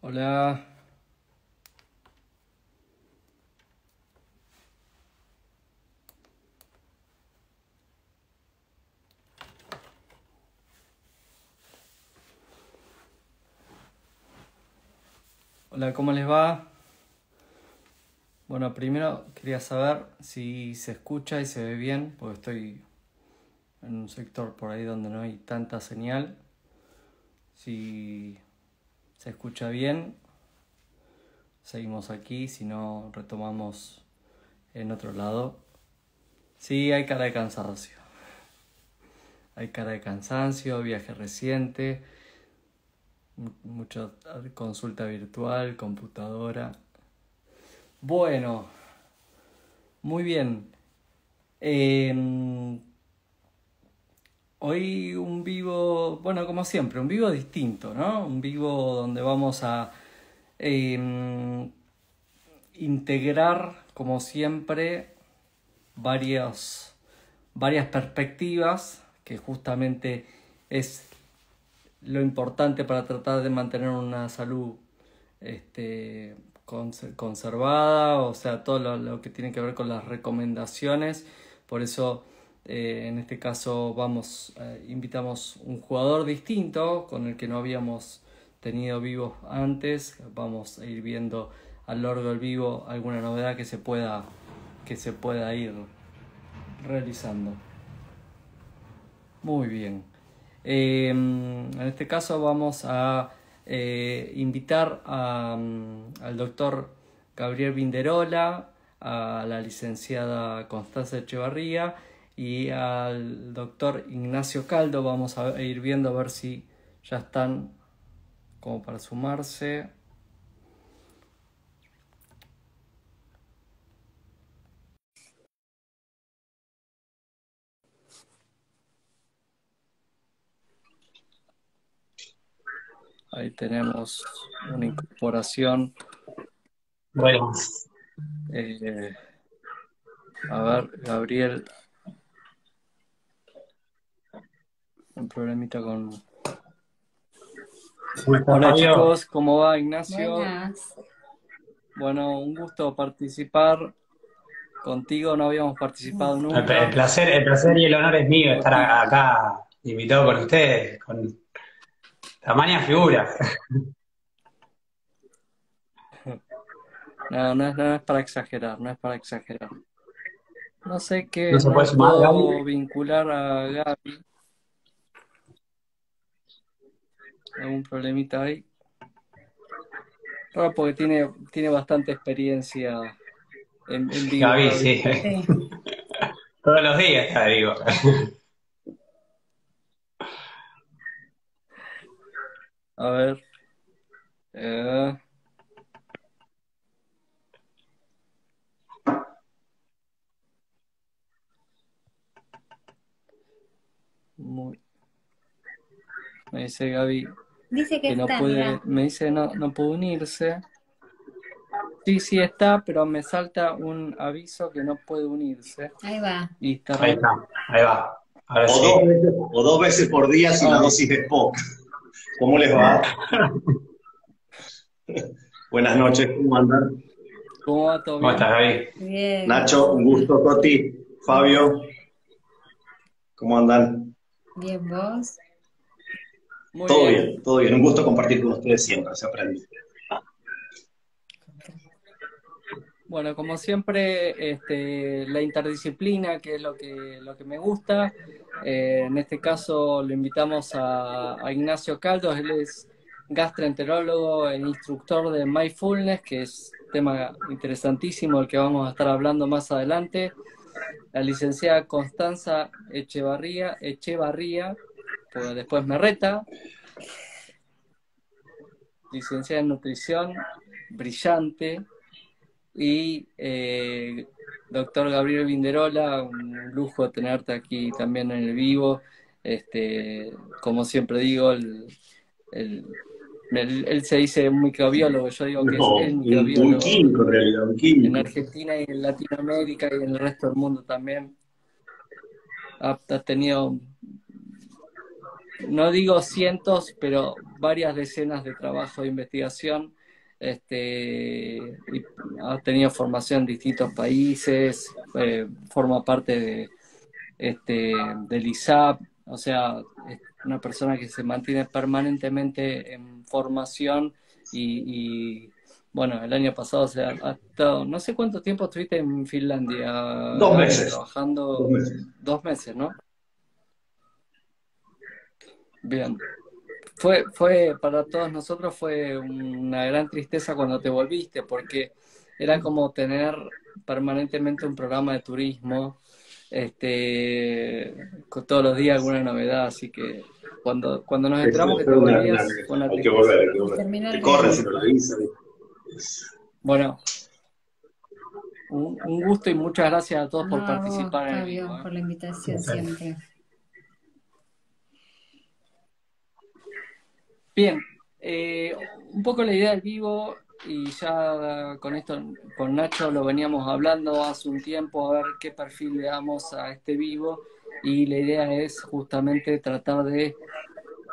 Hola, hola, ¿cómo les va? Bueno, primero quería saber si se escucha y se ve bien, porque estoy en un sector por ahí donde no hay tanta señal. Si se escucha bien, seguimos aquí, si no, retomamos en otro lado. Sí, hay cara de cansancio. Hay cara de cansancio, viaje reciente, mucha consulta virtual, computadora. Bueno, muy bien. Em, Hoy un vivo, bueno, como siempre, un vivo distinto, ¿no? Un vivo donde vamos a em, integrar, como siempre, varias, varias perspectivas, que justamente es lo importante para tratar de mantener una salud conservada, o sea, todo lo que tiene que ver con las recomendaciones. Por eso, en este caso, invitamos un jugador distinto con el que no habíamos tenido vivos antes. Vamos a ir viendo a lo largo del vivo alguna novedad que se pueda ir realizando. Muy bien. En este caso vamos a invitar al doctor Gabriel Vinderola, a la licenciada Constanza Echevarría y al doctor Ignacio Caldo. Vamos a ir viendo a ver si ya están como para sumarse. Ahí tenemos una incorporación. Bueno, Eh, a ver, Gabriel, un problemita con... ¿cómo está Hola Fabio? chicos, ¿cómo va Ignacio? Buenas. Bueno, un gusto participar contigo, no habíamos participado El nunca. placer, el placer y el honor es mío estar Toti, acá invitado con ustedes, con tamaña figura. no es para exagerar, no es para exagerar. No sé ¿No qué, se no puede lo sumar, Gaby? puedo vincular a Gaby, algún problemita ahí. Raro porque tiene bastante experiencia en vivo, Gaby, Gaby. sí. Sí. Todos los días, te digo. A ver, eh, muy- me dice Gaby Dice que que no está, puede, mira. me dice no puede unirse. Sí, sí está, pero me salta un aviso que no puede unirse. Ahí va. Y está Ahí raro. está, ahí va. Ahora O sí. o dos veces por día si la Ahí dosis está. es poca. ¿Cómo les va? Buenas noches, ¿cómo andan? ¿Cómo va? ¿Todo ¿Cómo estás, bien? Gaby? Bien. Nacho, un gusto, Toti, Fabio, ¿cómo andan? Bien, vos. Muy bien. Todo bien, un gusto compartir con ustedes siempre, se aprende. Bueno, como siempre, la interdisciplina, que es lo que me gusta. En este caso lo invitamos a Ignacio Caldos. Él es gastroenterólogo e instructor de Mindfulness, que es tema interesantísimo del que vamos a estar hablando más adelante. La licenciada Constanza Echevarría, pues después me reta, licenciada en nutrición, brillante, y doctor Gabriel Vinderola, un lujo tenerte aquí también en el vivo. Como siempre digo, él se dice microbiólogo, yo digo que es No, el un microbiólogo químico en realidad, un en químico. Argentina y en Latinoamérica y en el resto del mundo también. Ha tenido no digo cientos, pero varias decenas de trabajos de investigación. Y ha tenido formación en distintos países, forma parte del ISAP, o sea, es una persona que se mantiene permanentemente en formación bueno, el año pasado ha estado, no sé cuánto tiempo estuviste en Finlandia, 2 meses. trabajando, 2 meses. 2 meses, ¿no? Bien. Fue para todos nosotros fue una gran tristeza cuando te volviste, porque era como tener permanentemente un programa de turismo, con todos los días alguna novedad, así que cuando nos enteramos que te volvías fue una Hay que tristeza. volver, hay que Y volver. terminar Te corren bien. si no lo avisan. Bueno, un gusto y muchas gracias a todos por No, a vos, participar en el Fabio, vivo. por la invitación siempre. Bien, un poco la idea del vivo, y ya con esto, con Nacho lo veníamos hablando hace un tiempo, a ver qué perfil le damos a este vivo, y la idea es justamente tratar de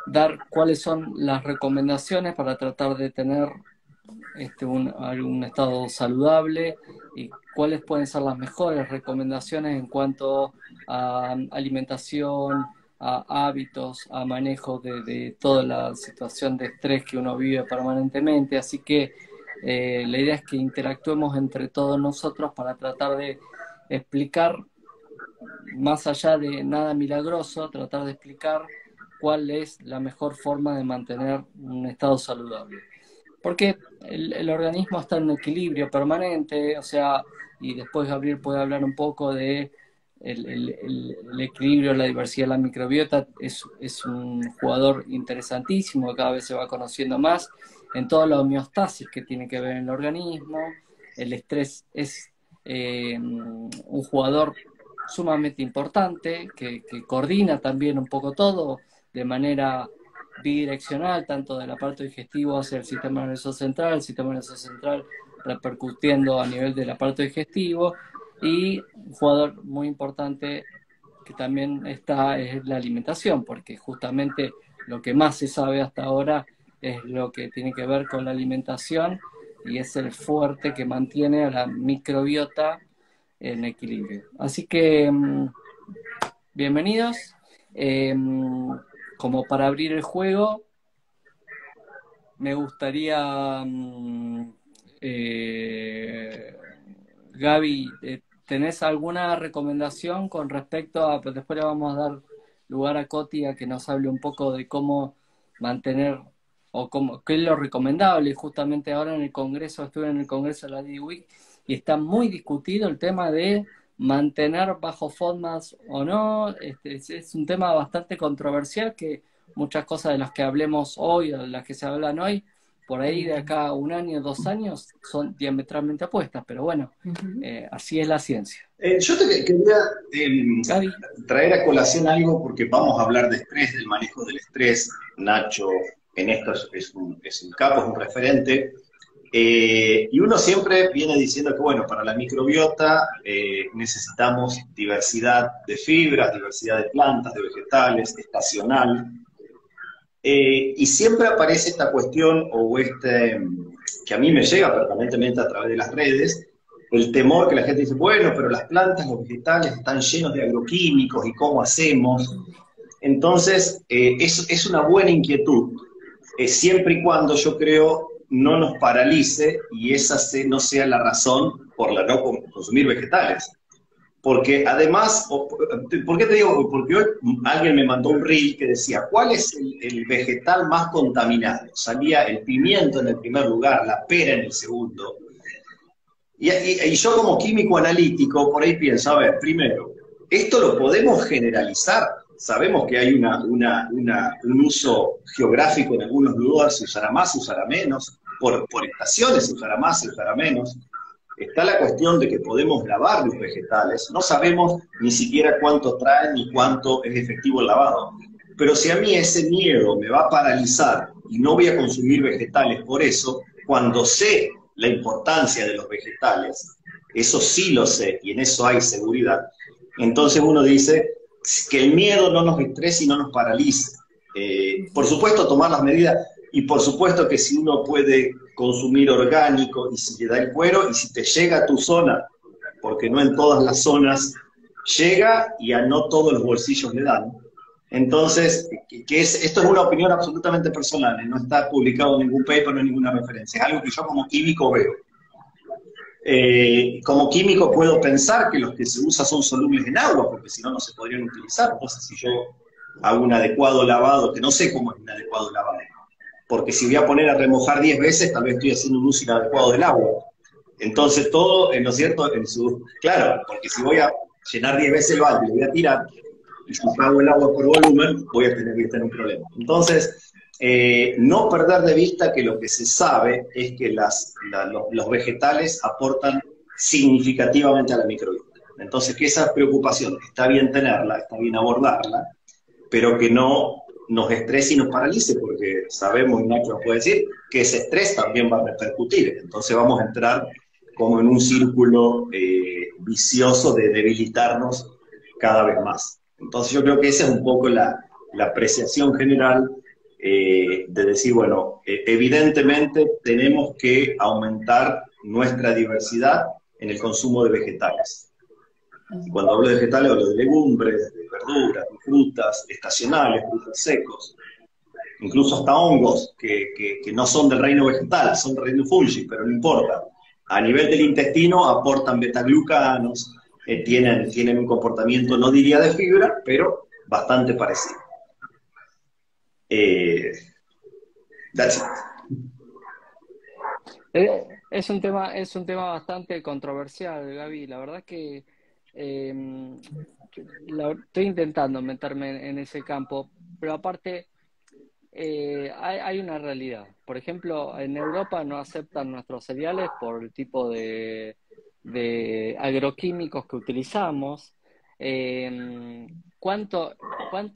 dar cuáles son las recomendaciones para tratar de tener algún estado saludable y cuáles pueden ser las mejores recomendaciones en cuanto a alimentación, a hábitos, a manejo de toda la situación de estrés que uno vive permanentemente. Así que la idea es que interactuemos entre todos nosotros para tratar de explicar, más allá de nada milagroso, tratar de explicar cuál es la mejor forma de mantener un estado saludable. Porque el organismo está en un equilibrio permanente, o sea, y después Gabriel puede hablar un poco de el equilibrio, la diversidad de la microbiota. Es un jugador interesantísimo, cada vez se va conociendo más en toda la homeostasis que tiene que ver en el organismo. El estrés es un jugador sumamente importante, que coordina también un poco todo de manera bidireccional, tanto del aparato digestivo hacia el sistema nervioso central, el sistema nervioso central repercutiendo a nivel del aparato digestivo, y un jugador muy importante que también está es la alimentación, porque justamente lo que más se sabe hasta ahora es lo que tiene que ver con la alimentación, y es el fuerte que mantiene a la microbiota en equilibrio. Así que bienvenidos. Como para abrir el juego, me gustaría, Gaby, ¿tenés alguna recomendación con respecto a, pues después le vamos a dar lugar a Coti a que nos hable un poco de cómo mantener, o qué es lo recomendable? Justamente ahora en el Congreso, estuve en el Congreso de la DIWIC, y está muy discutido el tema de mantener bajo FODMAS o no. Es un tema bastante controversial, que muchas cosas de las que hablemos hoy, o de las que se hablan hoy, por ahí de acá a 1 año, 2 años, son diametralmente opuestas, pero bueno, así es la ciencia. Yo te quería Gaby. traer a colación algo, porque vamos a hablar de estrés, del manejo del estrés. Nacho en esto es un capo, es un referente. Y uno siempre viene diciendo que, bueno, para la microbiota necesitamos diversidad de fibras, diversidad de plantas, de vegetales, estacional. Y siempre aparece esta cuestión, que a mí me llega permanentemente a través de las redes, el temor que la gente dice, bueno, pero las plantas, los vegetales están llenos de agroquímicos, ¿y cómo hacemos? Entonces, es una buena inquietud, siempre y cuando, yo creo, no nos paralice y esa no sea la razón por la no consumir vegetales. Porque además, ¿por qué te digo? Porque hoy alguien me mandó un reel que decía, ¿cuál es el vegetal más contaminado? Salía el pimiento en el primer lugar, la pera en el segundo. Y yo como químico analítico, por ahí pienso, a ver, primero, esto lo podemos generalizar. Sabemos que hay un uso geográfico en algunos lugares, se usará más, se usará menos, por estaciones se usará más, se usará menos. Está la cuestión de que podemos lavar los vegetales, no sabemos ni siquiera cuánto traen ni cuánto es efectivo el lavado. Pero si a mí ese miedo me va a paralizar y no voy a consumir vegetales por eso, cuando sé la importancia de los vegetales, eso sí lo sé y en eso hay seguridad, entonces uno dice que el miedo no nos estrese y no nos paralice. Por supuesto, tomar las medidas, y por supuesto que si uno puede consumir orgánico y si te da el cuero, y si te llega a tu zona, porque no en todas las zonas llega y a no todos los bolsillos le dan. Entonces, esto es una opinión absolutamente personal, no está publicado en ningún paper, no en ninguna referencia, es algo que yo como químico veo. Como químico puedo pensar que los que se usan son solubles en agua, porque si no, no se podrían utilizar. Entonces, si yo hago un adecuado lavado, que no sé cómo es un adecuado lavado, porque si voy a poner a remojar 10 veces, tal vez estoy haciendo un uso inadecuado del agua. Entonces, todo, ¿no es cierto? Claro, porque si voy a llenar 10 veces el balde y lo voy a tirar, y si pago el agua por volumen, voy a tener que tener un problema. Entonces, no perder de vista que lo que se sabe es que los vegetales aportan significativamente a la microbiota. Entonces, que esa preocupación está bien tenerla, está bien abordarla, pero que no nos estrese y nos paralice, porque sabemos, y Nacho nos puede decir, que ese estrés también va a repercutir. Entonces vamos a entrar como en un círculo vicioso de debilitarnos cada vez más. Entonces yo creo que esa es un poco la apreciación general de decir, bueno, evidentemente tenemos que aumentar nuestra diversidad en el consumo de vegetales. Y cuando hablo de vegetales, hablo de legumbres, de verduras, de frutas estacionales, frutos secos, incluso hasta hongos que no son del reino vegetal, son del reino fungi, pero no importa. A nivel del intestino aportan betaglucanos, tienen un comportamiento, no diría de fibra, pero bastante parecido. That's it. Es un tema bastante controversial, Gaby. La verdad que estoy intentando meterme en ese campo, pero aparte hay una realidad. Por ejemplo, en Europa no aceptan nuestros cereales por el tipo de agroquímicos que utilizamos. ¿Cuánto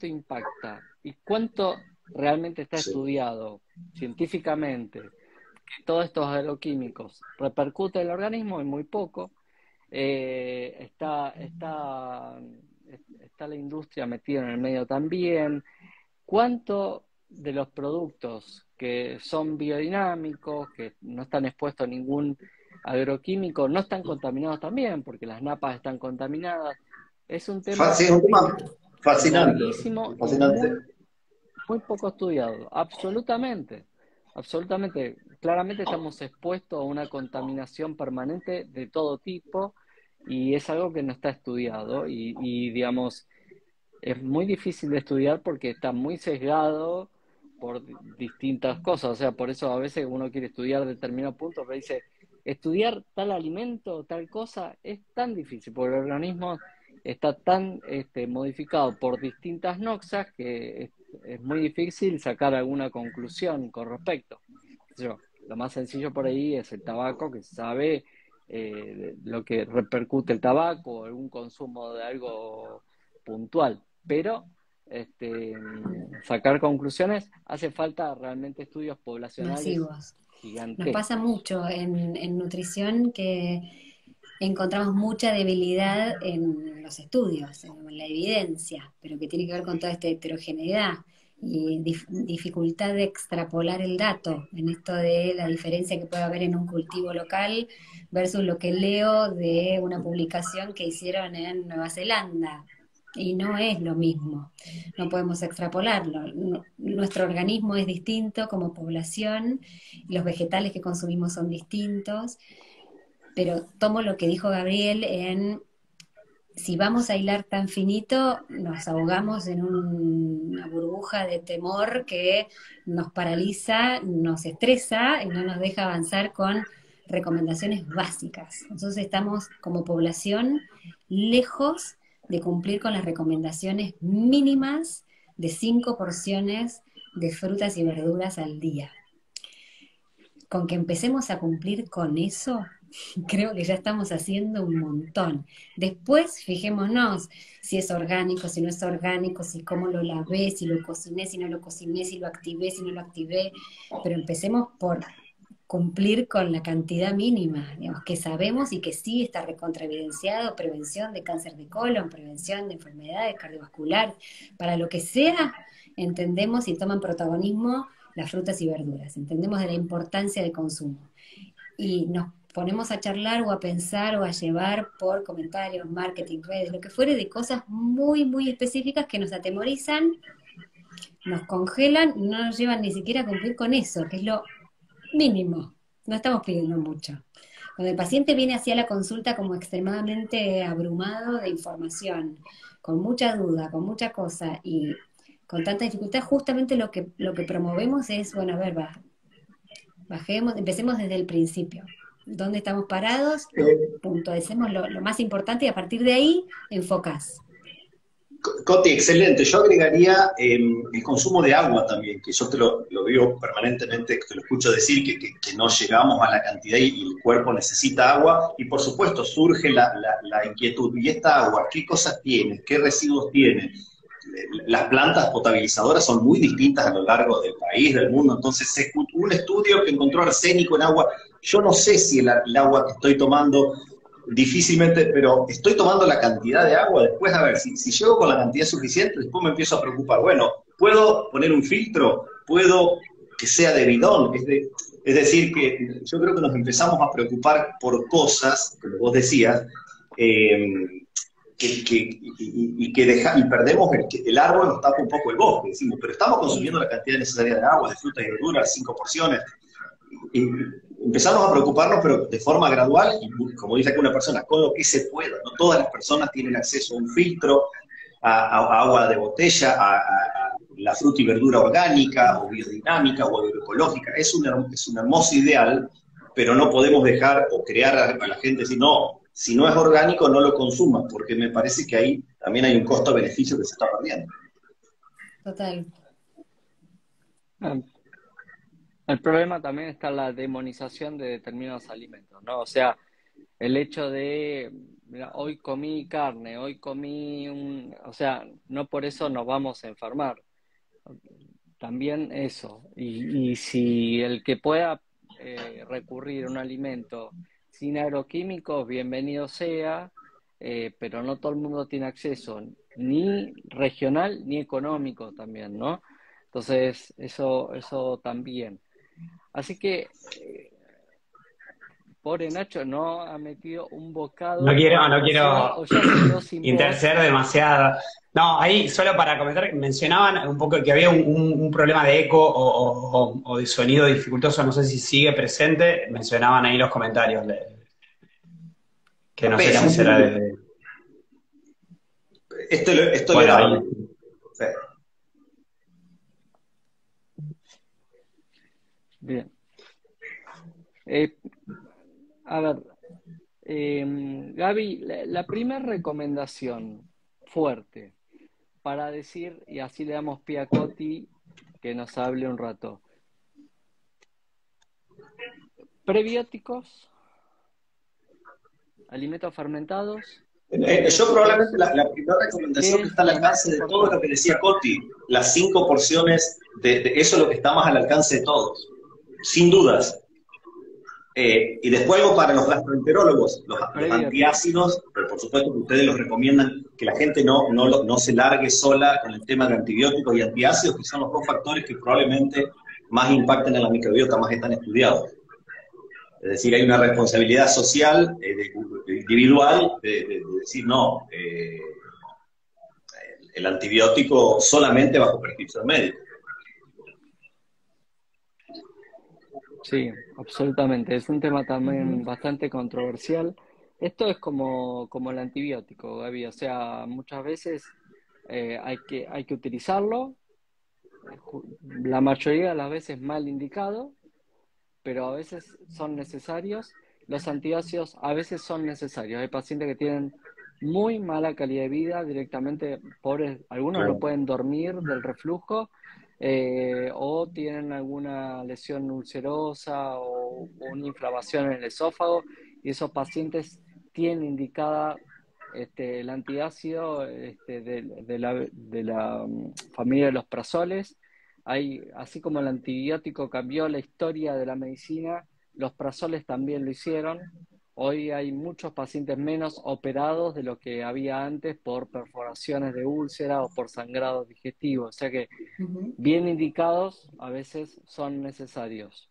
impacta y cuánto realmente está estudiado científicamente que todos estos agroquímicos repercuten en el organismo? Es muy poco. Está la industria metida en el medio también. ¿Cuánto de los productos que son biodinámicos, que no están expuestos a ningún agroquímico, no están contaminados también? Porque las napas están contaminadas. Es un tema, Sí, es un tema fascinante. larguísimo Fascinante. y muy poco estudiado. Absolutamente. Absolutamente. Claramente estamos expuestos a una contaminación permanente de todo tipo y es algo que no está estudiado y digamos, es muy difícil de estudiar porque está muy sesgado por distintas cosas. O sea, por eso a veces uno quiere estudiar determinado punto, pero dice, estudiar tal alimento, tal cosa, es tan difícil, porque el organismo está tan modificado por distintas noxas que es muy difícil sacar alguna conclusión con respecto. Lo más sencillo por ahí es el tabaco, que se sabe lo que repercute el tabaco, o algún consumo de algo puntual, pero sacar conclusiones hace falta realmente estudios poblacionales Masivos. gigantes. Nos pasa mucho en nutrición que encontramos mucha debilidad en los estudios, en la evidencia, pero que tiene que ver con toda esta heterogeneidad y dificultad de extrapolar el dato, en esto de la diferencia que puede haber en un cultivo local versus lo que leo de una publicación que hicieron en Nueva Zelanda. Y no es lo mismo, no podemos extrapolarlo. Nuestro organismo es distinto como población, los vegetales que consumimos son distintos, pero tomo lo que dijo Gabriel si vamos a hilar tan finito, nos ahogamos en una burbuja de temor que nos paraliza, nos estresa y no nos deja avanzar con recomendaciones básicas. Entonces estamos como población lejos de cumplir con las recomendaciones mínimas de 5 porciones de frutas y verduras al día. Con que empecemos a cumplir con eso, creo que ya estamos haciendo un montón. Después, fijémonos si es orgánico, si no es orgánico, si cómo lo lavé, si lo cociné, si no lo cociné, si lo activé, si no lo activé. Pero empecemos por cumplir con la cantidad mínima, digamos, que sabemos y que sí está recontraevidenciado, prevención de cáncer de colon, prevención de enfermedades cardiovasculares, para lo que sea, entendemos y toman protagonismo las frutas y verduras, entendemos de la importancia de consumo. Y nos ponemos a charlar o a pensar o a llevar por comentarios, marketing, redes, lo que fuere, de cosas muy, muy específicas que nos atemorizan, nos congelan, no nos llevan ni siquiera a cumplir con eso, que es lo mínimo, no estamos pidiendo mucho. Cuando el paciente viene hacia la consulta como extremadamente abrumado de información, con mucha duda, con mucha cosa y con tanta dificultad, justamente lo que promovemos es, bueno, a ver, bajemos, empecemos desde el principio. ¿Dónde estamos parados? Puntualicemos lo más importante y a partir de ahí enfocás. Coti, excelente. Yo agregaría el consumo de agua también, que yo te lo veo permanentemente, te lo escucho decir, que no llegamos a la cantidad y el cuerpo necesita agua. Y por supuesto surge la inquietud. ¿Y esta agua qué cosas tiene? ¿Qué residuos tiene? Las plantas potabilizadoras son muy distintas a lo largo del país, del mundo. Entonces, un estudio que encontró arsénico en agua. Yo no sé si el agua que estoy tomando, difícilmente, pero estoy tomando la cantidad de agua. Después, a ver, si llego con la cantidad suficiente, después me empiezo a preocupar. Bueno, ¿puedo poner un filtro? ¿Puedo que sea de bidón? Es decir, que yo creo que nos empezamos a preocupar por cosas, como vos decías, y perdemos el árbol, nos tapa un poco el bosque. Decimos, pero estamos consumiendo la cantidad necesaria de agua, de frutas y verduras, 5 porciones. Y empezamos a preocuparnos, pero de forma gradual, y como dice aquí una persona, con lo que se pueda. No todas las personas tienen acceso a un filtro, a agua de botella, a la fruta y verdura orgánica, o biodinámica, o agroecológica. Es un hermoso ideal, pero no podemos dejar o crear a la gente decir, no, si no es orgánico no lo consumas, porque me parece que ahí también hay un costo-beneficio que se está perdiendo. Total. El problema también está en la demonización de determinados alimentos, ¿no? O sea, el hecho de, mira, hoy comí carne, hoy comí o sea, no por eso nos vamos a enfermar. También eso. Y si el que pueda recurrir a un alimento sin agroquímicos, bienvenido sea, pero no todo el mundo tiene acceso, ni regional ni económico también, ¿no? Entonces, eso también. Así que, pobre Nacho, no ha metido un bocado No quiero, en la no cocina, quiero o ya se quedó sin voz. interceder demasiado. No, ahí solo para comentar, mencionaban un poco que había un problema de eco o de sonido dificultoso, no sé si sigue presente, mencionaban ahí los comentarios, que no sé Apenas, si un será poquito. de... Esto le Bueno, da. ahí. Sí. Bien. A ver, Gaby, la primera recomendación fuerte para decir, y así le damos pie a Coti que nos hable un rato. Prebióticos, alimentos fermentados. Yo probablemente la primera recomendación ¿Qué que es está al lo más alcance de todo es lo que importante? decía Coti, las 5 porciones, eso es lo que está más al alcance de todos, sin dudas. Y después algo para los gastroenterólogos, los Prebióticos. antiácidos, pero por supuesto que ustedes los recomiendan que la gente no se largue sola con el tema de antibióticos y antiácidos, que son los dos factores que probablemente más impacten en la microbiota, más están estudiados. Es decir, hay una responsabilidad social, individual, de decir, no, el antibiótico solamente bajo prescripción médica. Sí, absolutamente. Es un tema también bastante controversial. Esto es como el antibiótico, Gaby. O sea, muchas veces hay que utilizarlo, la mayoría de las veces mal indicado, pero a veces son necesarios. Los antiácidos a veces son necesarios. Hay pacientes que tienen muy mala calidad de vida, directamente, pobres, algunos no Claro. pueden dormir del reflujo, o tienen alguna lesión ulcerosa o una inflamación en el esófago, y esos pacientes tienen indicada el antiácido de la familia de los prazoles. Así como el antibiótico cambió la historia de la medicina, los prazoles también lo hicieron. Hoy hay muchos pacientes menos operados de lo que había antes por perforaciones de úlcera o por sangrados digestivos. O sea que Ujú. bien indicados a veces son necesarios.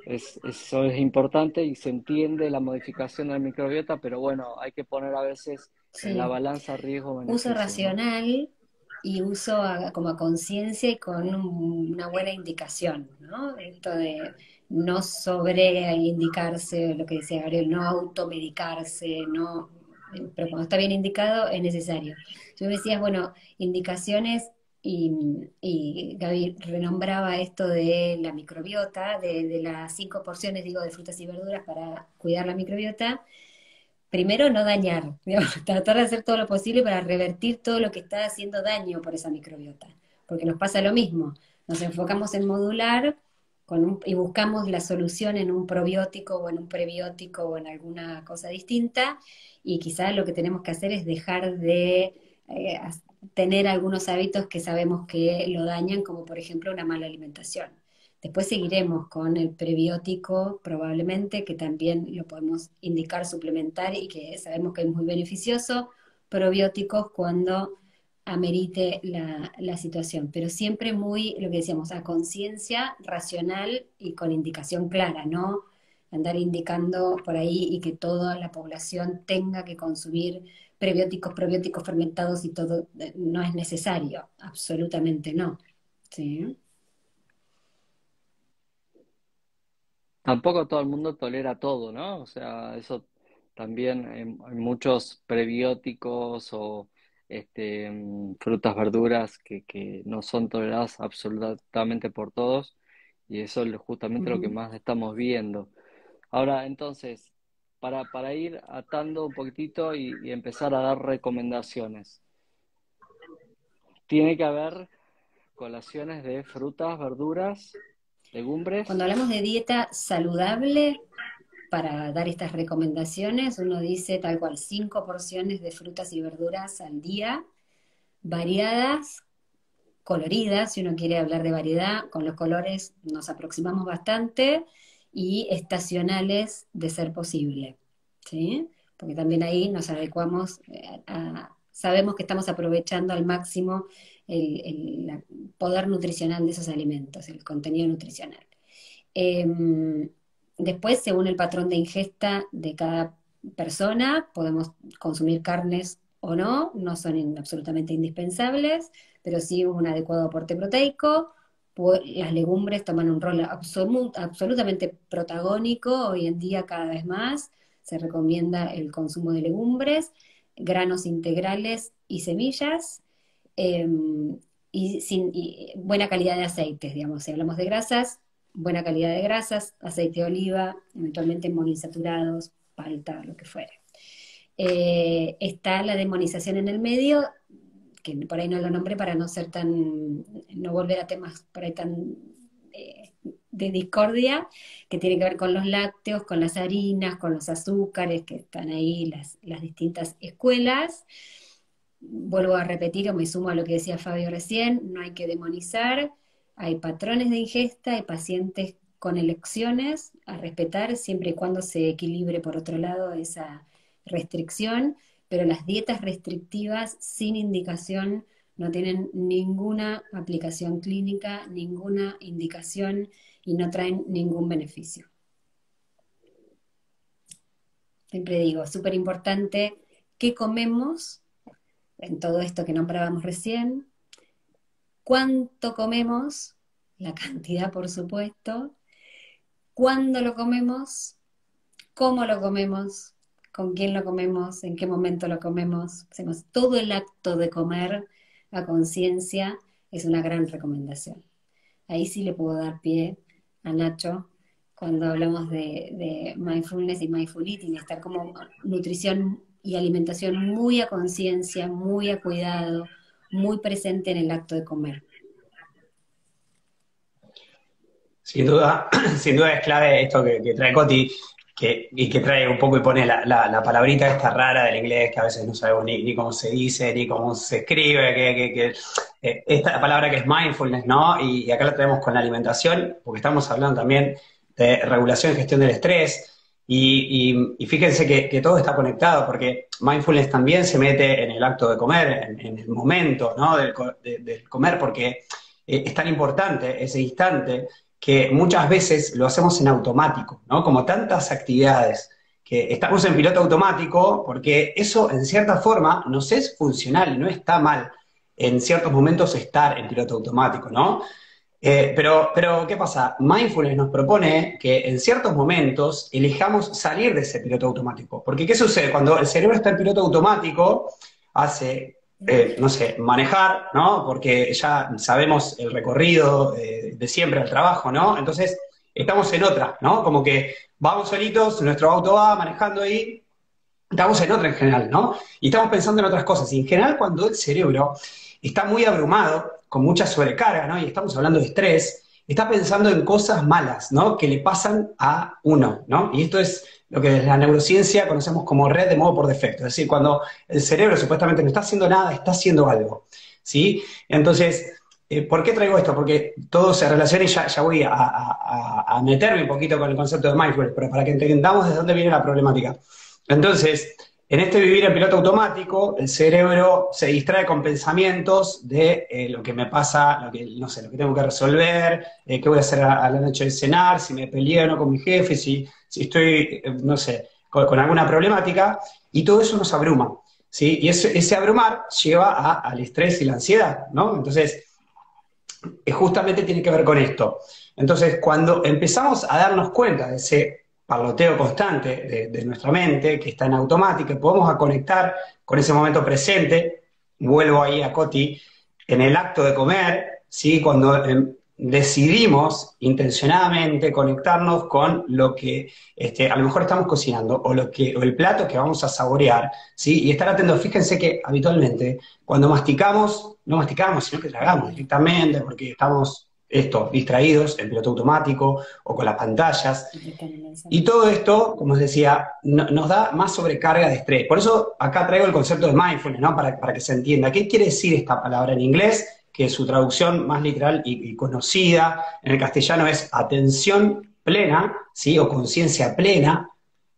Eso es importante y se entiende la modificación del microbiota, pero bueno, hay que poner a veces en la Sí. balanza Uso riesgo-beneficio, ¿no? racional y uso como a conciencia y con una buena indicación, ¿no? Esto de no sobreindicarse, lo que decía Gabriel, no automedicarse, no, pero cuando está bien indicado es necesario. Yo me decías, bueno, indicaciones y Gaby renombraba esto de la microbiota, de las 5 porciones, digo, de frutas y verduras para cuidar la microbiota. Primero, no dañar, digamos, tratar de hacer todo lo posible para revertir todo lo que está haciendo daño por esa microbiota, porque nos pasa lo mismo, nos enfocamos en modular y buscamos la solución en un probiótico o en un prebiótico o en alguna cosa distinta, y quizás lo que tenemos que hacer es dejar de tener algunos hábitos que sabemos que lo dañan, como por ejemplo una mala alimentación. Después seguiremos con el prebiótico, probablemente, que también lo podemos indicar, suplementar y que sabemos que es muy beneficioso. Probióticos cuando amerite la situación, pero siempre muy, lo que decíamos, a conciencia, racional y con indicación clara, no andar indicando por ahí y que toda la población tenga que consumir prebióticos, probióticos fermentados y todo, no es necesario, absolutamente no. ¿Sí? Tampoco todo el mundo tolera todo, ¿no? O sea, eso también hay muchos prebióticos o frutas, verduras que no son toleradas absolutamente por todos y eso es justamente lo que Ujú. más estamos viendo. Ahora, entonces, para ir atando un poquitito y empezar a dar recomendaciones, tiene que haber colaciones de frutas, verduras, Cuando legumbres. hablamos de dieta saludable, para dar estas recomendaciones, uno dice tal cual 5 porciones de frutas y verduras al día, variadas, coloridas, si uno quiere hablar de variedad, con los colores nos aproximamos bastante, y estacionales de ser posible, ¿sí? Porque también ahí nos adecuamos, sabemos que estamos aprovechando al máximo el poder nutricional de esos alimentos, el contenido nutricional. Eh, Después, según el patrón de ingesta de cada persona, podemos consumir carnes o no, no son absolutamente indispensables, pero sí un adecuado aporte proteico. Las legumbres toman un rol absolutamente protagónico hoy en día, cada vez más. Se recomienda el consumo de legumbres, granos integrales y semillas. eh, y buena calidad de aceites, digamos. Si hablamos de grasas, buena calidad de grasas, aceite de oliva, eventualmente monoinsaturados, palta, lo que fuere. Está la demonización en el medio, que por ahí no lo nombré para no ser tan, no volver a temas por ahí tan de discordia, que tiene que ver con los lácteos, con las harinas, con los azúcares, que están ahí las distintas escuelas. Vuelvo a repetir o me sumo a lo que decía Fabio recién, no hay que demonizar, hay patrones de ingesta, hay pacientes con elecciones a respetar siempre y cuando se equilibre por otro lado esa restricción, pero las dietas restrictivas sin indicación no tienen ninguna aplicación clínica, ninguna indicación y no traen ningún beneficio. Siempre digo, súper importante qué comemos en todo esto que nombrábamos recién, cuánto comemos, la cantidad por supuesto, cuándo lo comemos, cómo lo comemos, con quién lo comemos, en qué momento lo comemos. Hacemos todo el acto de comer a conciencia, es una gran recomendación. Ahí sí le puedo dar pie a Nacho cuando hablamos de mindfulness y mindful eating, estar como nutrición y alimentación muy a conciencia, muy a cuidado, muy presente en el acto de comer. Sin duda, sin duda es clave esto que trae Coti, y que trae un poco y pone la palabrita esta rara del inglés que a veces no sabemos ni cómo se dice, ni cómo se escribe, esta palabra que es mindfulness, ¿no? Y acá la traemos con la alimentación, porque estamos hablando también de regulación y gestión del estrés. Y fíjense que todo está conectado, porque mindfulness también se mete en el acto de comer, en el momento, ¿no? del comer, porque es tan importante ese instante que muchas veces lo hacemos en automático, ¿no? Como tantas actividades que estamos en piloto automático, porque eso en cierta forma nos es funcional, no está mal en ciertos momentos estar en piloto automático, ¿no? Pero, ¿qué pasa? Mindfulness nos propone que en ciertos momentos elijamos salir de ese piloto automático. Porque, ¿qué sucede? Cuando el cerebro está en piloto automático, hace, no sé, manejar, ¿no? Porque ya sabemos el recorrido de siempre al trabajo, ¿no? Entonces, estamos en otra, ¿no? Como que vamos solitos, nuestro auto va manejando ahí, estamos en otra en general, ¿no? Y estamos pensando en otras cosas. Y en general, cuando el cerebro está muy abrumado, con mucha sobrecarga, ¿no? Y estamos hablando de estrés, está pensando en cosas malas, ¿no? Que le pasan a uno, ¿no? Y esto es lo que desde la neurociencia conocemos como red de modo por defecto. Es decir, cuando el cerebro supuestamente no está haciendo nada, está haciendo algo, ¿sí? Entonces, ¿por qué traigo esto? Porque todo se relaciona y ya voy a meterme un poquito con el concepto de mindfulness, pero para que entendamos de dónde viene la problemática. Entonces, en este vivir en piloto automático, el cerebro se distrae con pensamientos de lo que me pasa, no sé, lo que tengo que resolver, qué voy a hacer a la noche de cenar, si me peleé o no con mi jefe, si estoy, no sé, con alguna problemática, y todo eso nos abruma, ¿sí? Y ese abrumar lleva al estrés y la ansiedad, ¿no? Entonces, justamente tiene que ver con esto. Entonces, cuando empezamos a darnos cuenta de ese parloteo constante de nuestra mente, que está en automático, y podemos a conectar con ese momento presente, vuelvo ahí a Coti, en el acto de comer, ¿sí? Cuando decidimos intencionadamente conectarnos con lo que a lo mejor estamos cocinando, o el plato que vamos a saborear, ¿sí? Y estar atentos. Fíjense que habitualmente, cuando masticamos, no masticamos, sino que tragamos directamente, porque estamos distraídos en piloto automático o con las pantallas. Y todo esto, como os decía, nos da más sobrecarga de estrés. Por eso acá traigo el concepto de mindfulness, ¿no? Para que se entienda. ¿Qué quiere decir esta palabra en inglés? Que su traducción más literal y conocida en el castellano es atención plena, ¿sí? O conciencia plena,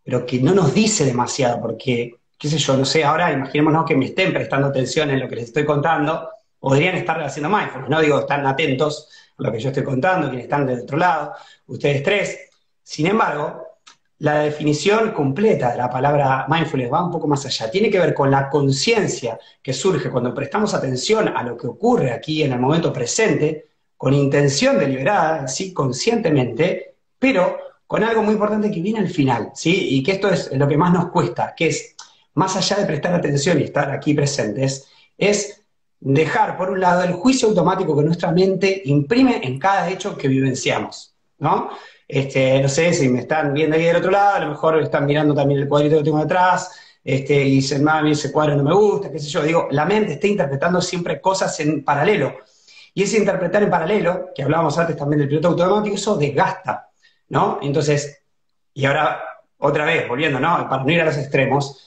pero que no nos dice demasiado, porque, qué sé yo, no sé, ahora imaginémonos que me estén prestando atención en lo que les estoy contando, podrían estar haciendo mindfulness, ¿no? Digo, están atentos a lo que yo estoy contando, quienes están del otro lado, ustedes tres. Sin embargo, la definición completa de la palabra mindfulness va un poco más allá. Tiene que ver con la conciencia que surge cuando prestamos atención a lo que ocurre aquí en el momento presente, con intención deliberada, ¿sí? Conscientemente, pero con algo muy importante que viene al final, ¿sí? Y que esto es lo que más nos cuesta, que es, más allá de prestar atención y estar aquí presentes, es dejar, por un lado, el juicio automático que nuestra mente imprime en cada hecho que vivenciamos, ¿no? No sé si me están viendo ahí del otro lado, a lo mejor están mirando también el cuadrito que tengo detrás, y dicen, mami, ese cuadro no me gusta, qué sé yo. Digo, la mente está interpretando siempre cosas en paralelo. Y ese interpretar en paralelo, que hablábamos antes también del piloto automático, eso desgasta, ¿no? Entonces, y ahora, otra vez, volviendo, ¿no? Para no ir a los extremos,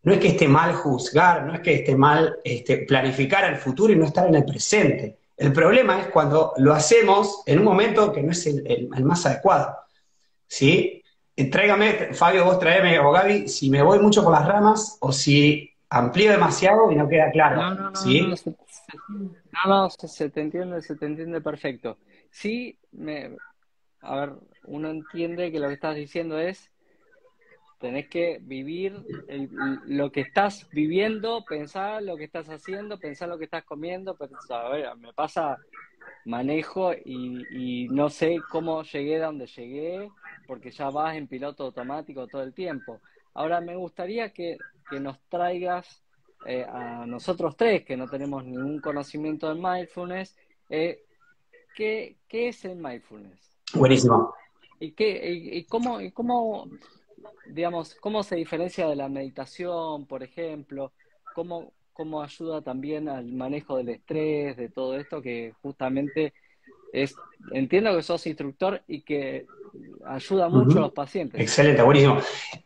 no es que esté mal juzgar, no es que esté mal planificar el futuro y no estar en el presente. El problema es cuando lo hacemos en un momento que no es el más adecuado, ¿sí? Tráigame, Fabio, vos traeme, o Gaby, si me voy mucho por las ramas o si amplío demasiado y no queda claro, ¿sí? Se te entiende perfecto. Sí, a ver, uno entiende que lo que estás diciendo es tenés que vivir lo que estás viviendo, pensar lo que estás haciendo, pensar lo que estás comiendo. A ver, me pasa, manejo y no sé cómo llegué a donde llegué, porque ya vas en piloto automático todo el tiempo. Ahora me gustaría que nos traigas a nosotros tres, que no tenemos ningún conocimiento de mindfulness, ¿qué es el mindfulness? Buenísimo. ¿Y cómo, digamos, cómo se diferencia de la meditación, por ejemplo? ¿Cómo ayuda también al manejo del estrés, de todo esto que justamente entiendo que sos instructor y que ayuda mucho a los pacientes? Excelente, buenísimo.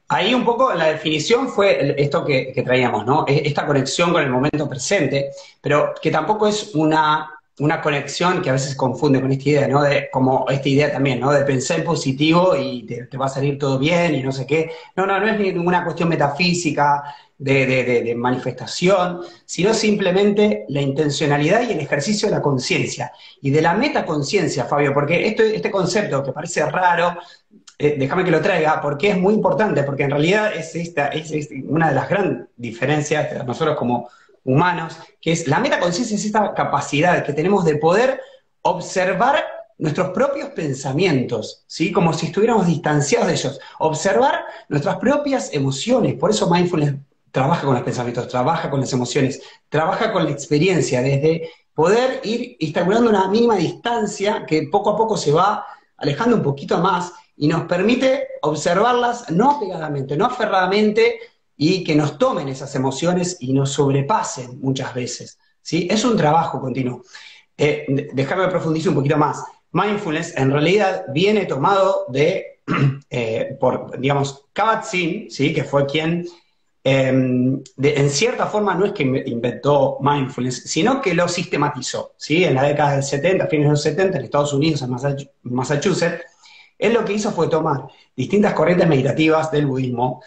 Ahí un poco la definición fue esto que traíamos, ¿no? Esta conexión con el momento presente, pero que tampoco es una una conexión que a veces confunde con esta idea, ¿no? Como esta idea también, ¿no? De pensar en positivo y te va a salir todo bien y no sé qué. No es ninguna cuestión metafísica de manifestación, sino simplemente la intencionalidad y el ejercicio de la conciencia. Y de la metaconciencia, Fabio, porque este concepto que parece raro, déjame que lo traiga, porque es muy importante, porque en realidad es una de las grandes diferencias de nosotros como humanos, que es la metaconciencia, es esta capacidad que tenemos de poder observar nuestros propios pensamientos, ¿sí? Como si estuviéramos distanciados de ellos, observar nuestras propias emociones. Por eso mindfulness trabaja con los pensamientos, trabaja con las emociones, trabaja con la experiencia, desde poder ir instaurando una mínima distancia que poco a poco se va alejando un poquito más y nos permite observarlas no apegadamente, no aferradamente, y que nos tomen esas emociones y nos sobrepasen muchas veces, ¿sí? Es un trabajo continuo. Déjame profundizar un poquito más. Mindfulness en realidad viene tomado por, digamos, Kabat-Zinn, ¿sí? Que fue quien, en cierta forma, no es que inventó mindfulness, sino que lo sistematizó, ¿sí? En la década del 70, fines de los 70, en Estados Unidos, en Massachusetts, él lo que hizo fue tomar distintas corrientes meditativas del budismo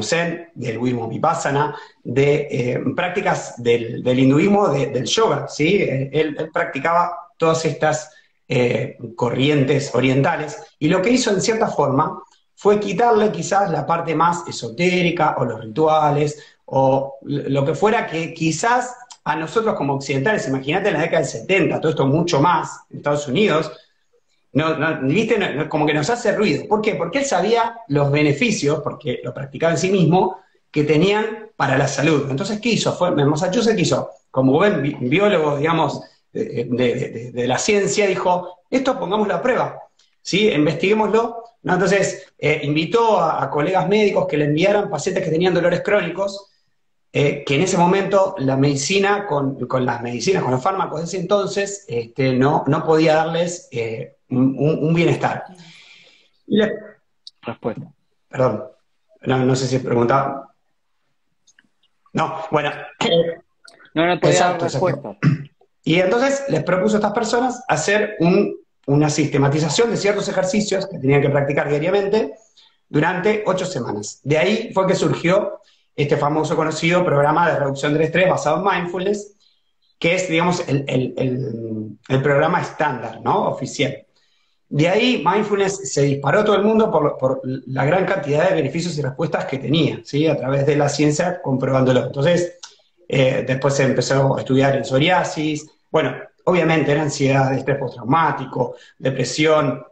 zen, del budismo vipassana, de prácticas del hinduismo, del yoga, ¿sí? Él practicaba todas estas corrientes orientales, y lo que hizo en cierta forma fue quitarle quizás la parte más esotérica, o los rituales, o lo que fuera que quizás a nosotros como occidentales, imagínate en la década del 70, todo esto mucho más en Estados Unidos, ¿viste? Como que nos hace ruido. ¿Por qué? Porque él sabía los beneficios, porque lo practicaba en sí mismo, que tenían para la salud. Entonces, ¿qué hizo? En Massachusetts, ¿qué hizo? Como buen biólogo, digamos, de la ciencia, dijo, esto pongámoslo a prueba, ¿sí? Investiguémoslo, ¿no? Entonces, invitó a colegas médicos que le enviaran pacientes que tenían dolores crónicos, que en ese momento la medicina, con las medicinas, con los fármacos de ese entonces, no podía darles un bienestar. Respuesta. Perdón, no sé si preguntaba. No, bueno. No podía dar respuesta. Y entonces les propuso a estas personas hacer una sistematización de ciertos ejercicios que tenían que practicar diariamente durante 8 semanas. De ahí fue que surgió este famoso conocido programa de reducción del estrés basado en mindfulness, que es, digamos, el programa estándar, ¿no? Oficial. De ahí mindfulness se disparó todo el mundo por la gran cantidad de beneficios y respuestas que tenía, ¿sí? A través de la ciencia comprobándolo. Entonces, después se empezó a estudiar en psoriasis, bueno, obviamente era ansiedad, estrés postraumático, depresión,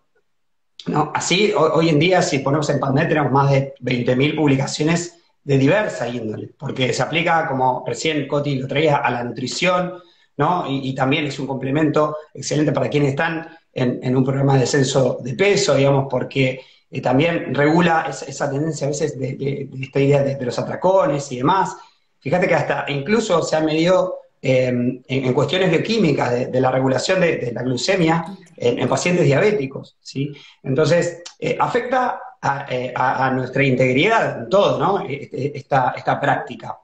¿no? Así, hoy en día, si ponemos en PubMed, tenemos más de 20.000 publicaciones de diversa índole, porque se aplica, como recién Coti lo traía, a la nutrición, ¿no? Y también es un complemento excelente para quienes están en un programa de descenso de peso, digamos, porque también regula esa tendencia a veces de esta idea de los atracones y demás. Fíjate que hasta incluso se ha medido en cuestiones bioquímicas de la regulación de la glucemia en pacientes diabéticos, ¿sí? Entonces, afecta a nuestra integridad en todo, ¿no? Esta práctica.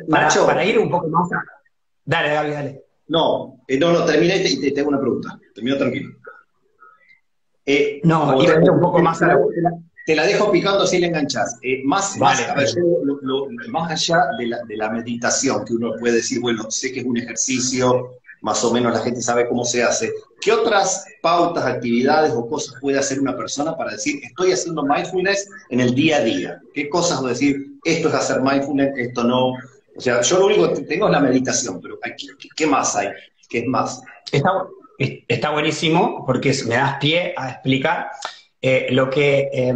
Nacho, para ir un poco más a... Dale, dale. No, terminé y te hago una pregunta. Termino tranquilo. No, iba a ir un poco más a la... Te la dejo picando si la enganchás. Vale. A ver, más allá de la meditación, que uno puede decir, bueno, sé que es un ejercicio, más o menos la gente sabe cómo se hace. ¿Qué otras pautas, actividades o cosas puede hacer una persona para decir, estoy haciendo mindfulness en el día a día? ¿Qué cosas voy a decir, esto es hacer mindfulness, esto no? O sea, yo lo único que tengo es la meditación, pero ¿qué más hay? ¿Qué es más? Está buenísimo, porque me das pie a explicar lo que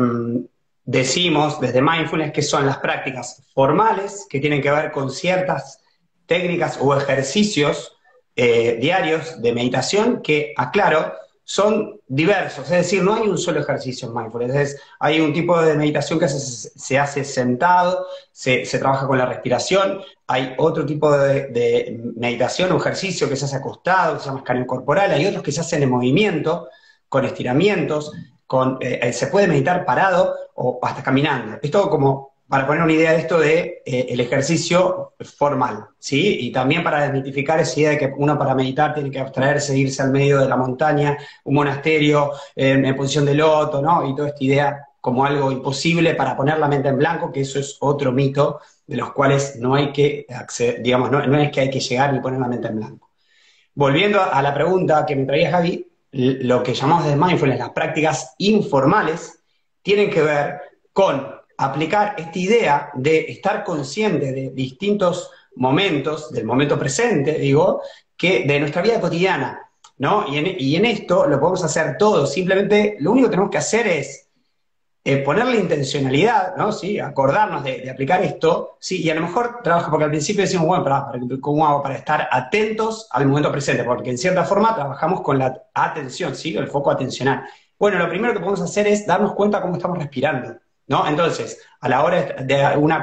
decimos desde mindfulness, que son las prácticas formales, que tienen que ver con ciertas técnicas o ejercicios diarios de meditación, que, aclaro, son diversos, es decir, no hay un solo ejercicio en mindfulness, hay un tipo de meditación que se hace sentado, se trabaja con la respiración, hay otro tipo de meditación o ejercicio que se hace acostado, que se llama escaneo corporal, hay otros que se hacen en movimiento, con estiramientos, se puede meditar parado o hasta caminando. Es todo como para poner una idea de esto de el ejercicio formal, ¿sí? Y también para desmitificar esa idea de que uno para meditar tiene que abstraerse, irse al medio de la montaña, un monasterio, en posición de loto, ¿no? Y toda esta idea como algo imposible para poner la mente en blanco, que eso es otro mito de los cuales no hay que acceder, digamos, no es que hay que llegar y poner la mente en blanco. Volviendo a la pregunta que me traía Javi, lo que llamamos de mindfulness, las prácticas informales, tienen que ver con aplicar esta idea de estar consciente de distintos momentos, del momento presente, digo, que de nuestra vida cotidiana, ¿no? Y en esto lo podemos hacer todos, simplemente lo único que tenemos que hacer es ponerle intencionalidad, ¿no? ¿Sí? Acordarnos de aplicar esto, ¿sí? Y a lo mejor trabaja, porque al principio decimos, bueno, ¿cómo hago para estar atentos al momento presente? Porque en cierta forma trabajamos con la atención, ¿sí? El foco atencional. Bueno, lo primero que podemos hacer es darnos cuenta cómo estamos respirando, ¿no? Entonces, a la hora de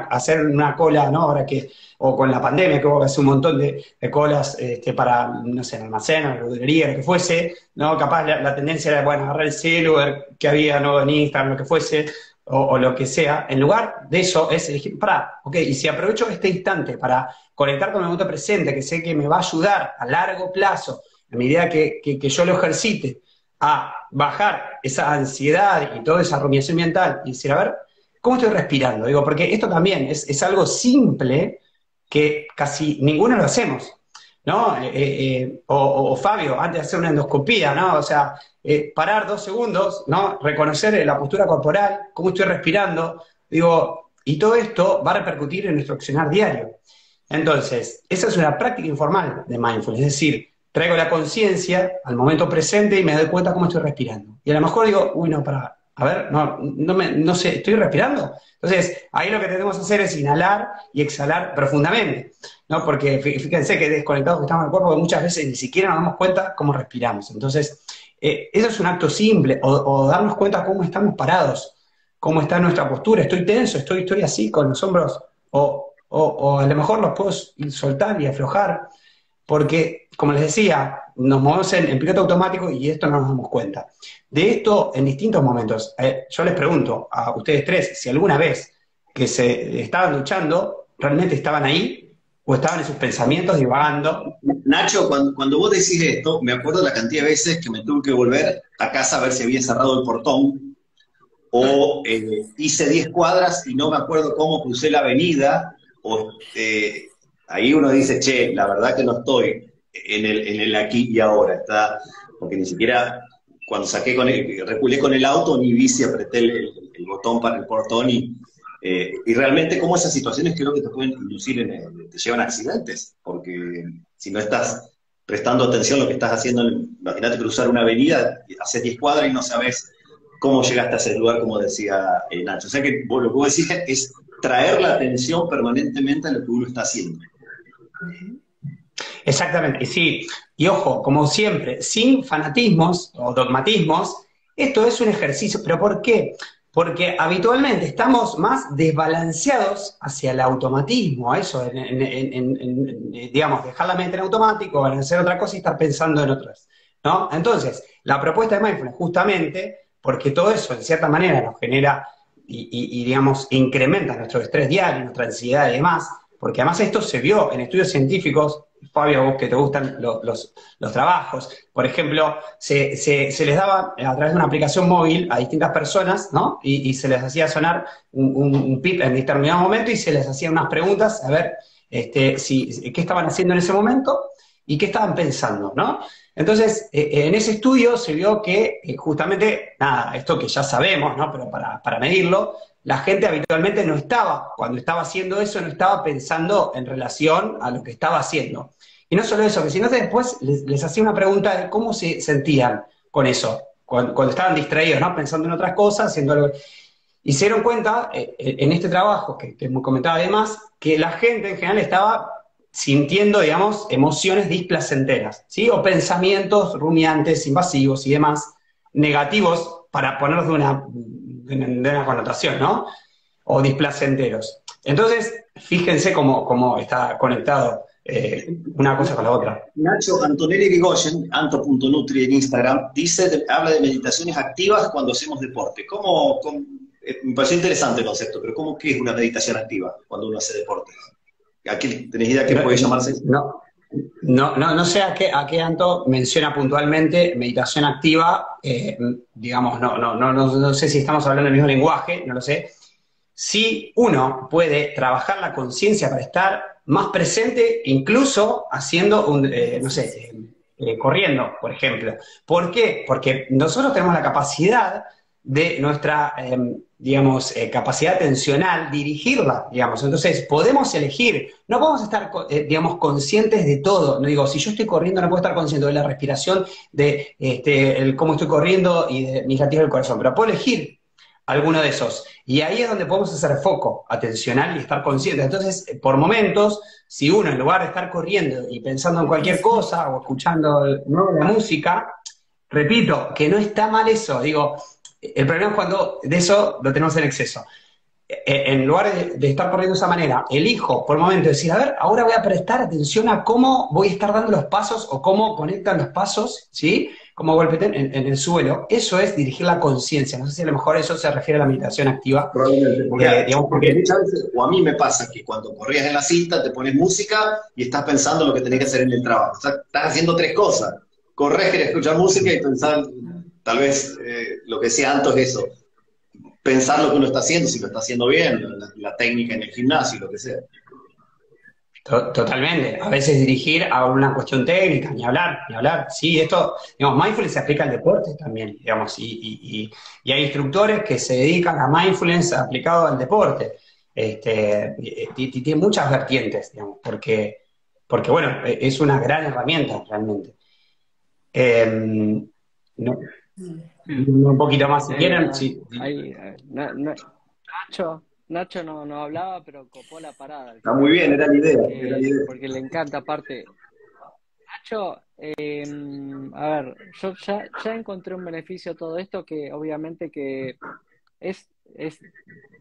hacer una cola, ¿no? Ahora que, o con la pandemia, que hubo que hacer un montón de colas para, no sé, en almacén, en la verdulería, lo que fuese, ¿no? Capaz la tendencia era, bueno, agarrar el celu, ver qué había, ¿no? En Instagram, lo que fuese, o lo que sea. En lugar de eso, es elegir, ok, y si aprovecho este instante para conectar con el momento presente, que sé que me va a ayudar a largo plazo, a medida que yo lo ejercite, a bajar esa ansiedad y toda esa rumiación mental y decir, a ver, ¿cómo estoy respirando? Digo, porque esto también es algo simple que casi ninguno lo hacemos, ¿no? O Fabio, antes de hacer una endoscopía, ¿no? O sea, parar 2 segundos, ¿no? Reconocer la postura corporal, cómo estoy respirando, digo, y todo esto va a repercutir en nuestro accionar diario. Entonces, esa es una práctica informal de mindfulness, es decir, traigo la conciencia al momento presente y me doy cuenta cómo estoy respirando. Y a lo mejor digo, uy, no, a ver, no sé, ¿estoy respirando? Entonces, ahí lo que tenemos que hacer es inhalar y exhalar profundamente, ¿no? Porque fíjense que desconectados que estamos del cuerpo, muchas veces ni siquiera nos damos cuenta cómo respiramos. Entonces, eso es un acto simple, o darnos cuenta cómo estamos parados, cómo está nuestra postura, estoy tenso, estoy así con los hombros, o a lo mejor los puedo soltar y aflojar, porque, como les decía, nos movemos en piloto automático y esto no nos damos cuenta. De esto en distintos momentos. Yo les pregunto a ustedes tres si alguna vez que se estaban duchando, realmente estaban ahí o estaban en sus pensamientos divagando. Nacho, cuando vos decís esto, me acuerdo de la cantidad de veces que me tuve que volver a casa a ver si había cerrado el portón, o hice 10 cuadras y no me acuerdo cómo crucé la avenida, o ahí uno dice, che, la verdad que no estoy en el aquí y ahora, porque ni siquiera cuando reculé con el auto, ni vi si apreté el botón para el portón, y realmente como esas situaciones creo que te pueden inducir, te llevan a accidentes, porque si no estás prestando atención a lo que estás haciendo, imagínate cruzar una avenida, haces 10 cuadras y no sabes cómo llegaste a ese lugar, como decía Nacho. O sea que lo que vos decís es traer la atención permanentemente a lo que uno está haciendo. Exactamente, y sí, y ojo, como siempre, sin fanatismos o dogmatismos, esto es un ejercicio, ¿pero por qué? Porque habitualmente estamos más desbalanceados hacia el automatismo, a eso, digamos, dejar la mente en automático, en hacer otra cosa y estar pensando en otras, ¿no? Entonces, la propuesta de mindfulness, justamente, porque todo eso, en cierta manera, nos genera y digamos, incrementa nuestro estrés diario, nuestra ansiedad y demás, porque además esto se vio en estudios científicos. Fabio, a vos que te gustan los trabajos, por ejemplo, se les daba a través de una aplicación móvil a distintas personas, ¿no? Y se les hacía sonar un pip en determinado momento y se les hacían unas preguntas, a ver qué estaban haciendo en ese momento y qué estaban pensando, ¿no? Entonces, en ese estudio se vio que justamente, nada, esto que ya sabemos, ¿no? Pero para medirlo, la gente habitualmente no estaba, cuando estaba haciendo eso, no estaba pensando en relación a lo que estaba haciendo. Y no solo eso, que sino que después les hacía una pregunta de cómo se sentían con eso, cuando estaban distraídos, ¿no? Pensando en otras cosas, haciendo algo. Y se dieron cuenta, en este trabajo, que me comentaba además, que la gente en general estaba sintiendo, digamos, emociones displacenteras, ¿sí? O pensamientos rumiantes, invasivos y demás, negativos, para ponerlos de una connotación, ¿no? O displacenteros. Entonces, fíjense cómo está conectado una cosa con la otra. Nacho, Antonelli Rigoyen, anto.nutri en Instagram, habla de meditaciones activas cuando hacemos deporte. Me pareció interesante el concepto, pero ¿qué es una meditación activa cuando uno hace deporte? ¿Tenés idea qué puede llamarse? No sé a qué Anto menciona puntualmente meditación activa, digamos, no sé si estamos hablando del mismo lenguaje, no lo sé. Sí, uno puede trabajar la conciencia para estar más presente, incluso haciendo no sé, corriendo, por ejemplo. ¿Por qué? Porque nosotros tenemos la capacidad de nuestra, digamos, capacidad atencional, dirigirla, digamos. Entonces, podemos elegir, no podemos estar, digamos, conscientes de todo. No digo, si yo estoy corriendo, no puedo estar consciente de la respiración, de cómo estoy corriendo y de mis latidos del corazón, pero puedo elegir alguno de esos. Y ahí es donde podemos hacer foco atencional y estar conscientes. Entonces, por momentos, si uno, en lugar de estar corriendo y pensando en cualquier cosa o escuchando, ¿no?, la música, repito, que no está mal eso. Digo, el problema es cuando de eso lo tenemos en exceso. En lugar de estar corriendo de esa manera, elijo por momento decir, a ver, ahora voy a prestar atención a cómo voy a estar dando los pasos o cómo conectan los pasos, ¿sí? Cómo golpean en el suelo. Eso es dirigir la conciencia. No sé si a lo mejor eso se refiere a la meditación activa. Probablemente, porque muchas veces, o a mí me pasa que cuando corrías en la cinta te pones música y estás pensando lo que tenés que hacer en el trabajo. O sea, estás haciendo tres cosas. Corres, querés escuchar música y pensar, tal vez lo que decía Anto es eso. Pensar lo que uno está haciendo, si lo está haciendo bien, la técnica en el gimnasio, lo que sea. Totalmente. A veces dirigir a una cuestión técnica, ni hablar, ni hablar. Sí, esto, digamos, mindfulness se aplica al deporte también, digamos, y hay instructores que se dedican a mindfulness aplicado al deporte. Tiene muchas vertientes, digamos, porque, bueno, es una gran herramienta realmente. No, un poquito más, si quieren. Sí. Nacho no hablaba, pero copó la parada. Está muy bien, era la idea. Porque le encanta, aparte. Nacho, a ver, yo ya encontré un beneficio a todo esto que obviamente que es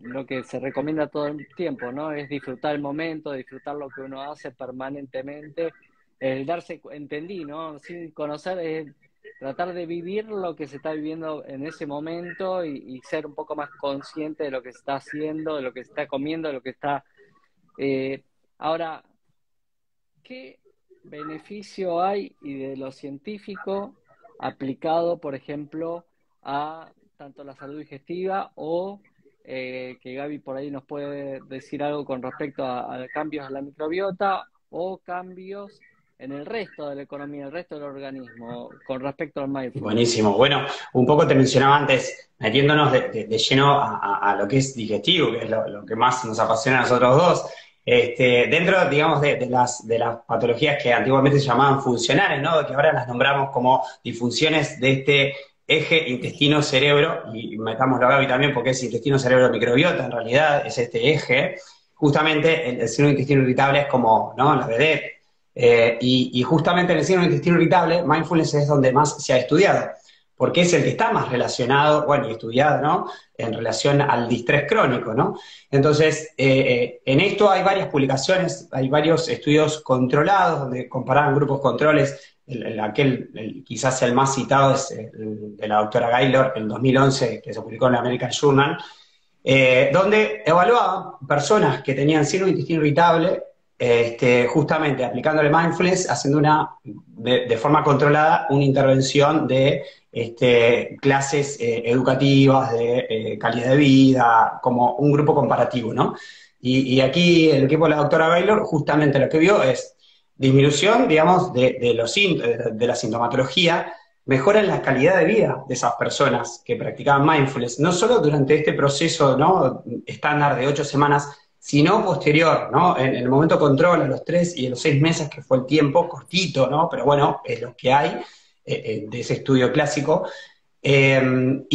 lo que se recomienda todo el tiempo, ¿no? Es disfrutar el momento, disfrutar lo que uno hace permanentemente, el entendí, ¿no? Sin conocer, tratar de vivir lo que se está viviendo en ese momento y ser un poco más consciente de lo que se está haciendo, de lo que se está comiendo, de lo que está... ahora, ¿qué beneficio hay y de lo científico aplicado, por ejemplo, a tanto la salud digestiva o que Gaby por ahí nos puede decir algo con respecto a cambios en la microbiota o cambios en el resto de la economía, el resto del organismo, con respecto al mindfulness? Buenísimo. Bueno, un poco te mencionaba antes, metiéndonos de lleno a lo que es digestivo, que es lo que más nos apasiona a nosotros dos. Dentro, digamos, de las patologías que antiguamente se llamaban funcionales, ¿no?, que ahora las nombramos como disfunciones de este eje intestino-cerebro, y metámoslo a Gaby también porque es intestino-cerebro-microbiota, en realidad es este eje. Justamente el síndrome de intestino irritable es como, ¿no?, la vedette. Y justamente en el síndrome de intestino irritable, mindfulness es donde más se ha estudiado, porque es el que está más relacionado, bueno, y estudiado, ¿no?, en relación al distrés crónico, ¿no? Entonces, en esto hay varias publicaciones, hay varios estudios controlados, donde comparaban grupos controles. Quizás el más citado es el de la doctora Gaylor, en 2011, que se publicó en la American Journal, donde evaluaban personas que tenían síndrome de intestino irritable, justamente aplicándole mindfulness, haciendo de forma controlada una intervención de clases educativas, de calidad de vida, como un grupo comparativo, ¿no? Y aquí el equipo de la doctora Baylor justamente lo que vio es disminución, digamos, de la sintomatología, mejora en la calidad de vida de esas personas que practicaban mindfulness, no solo durante este proceso, ¿no?, estándar de 8 semanas, sino posterior, ¿no?, en el momento control, a los 3 y a los 6 meses, que fue el tiempo, cortito, ¿no?, pero bueno, es lo que hay de ese estudio clásico. Y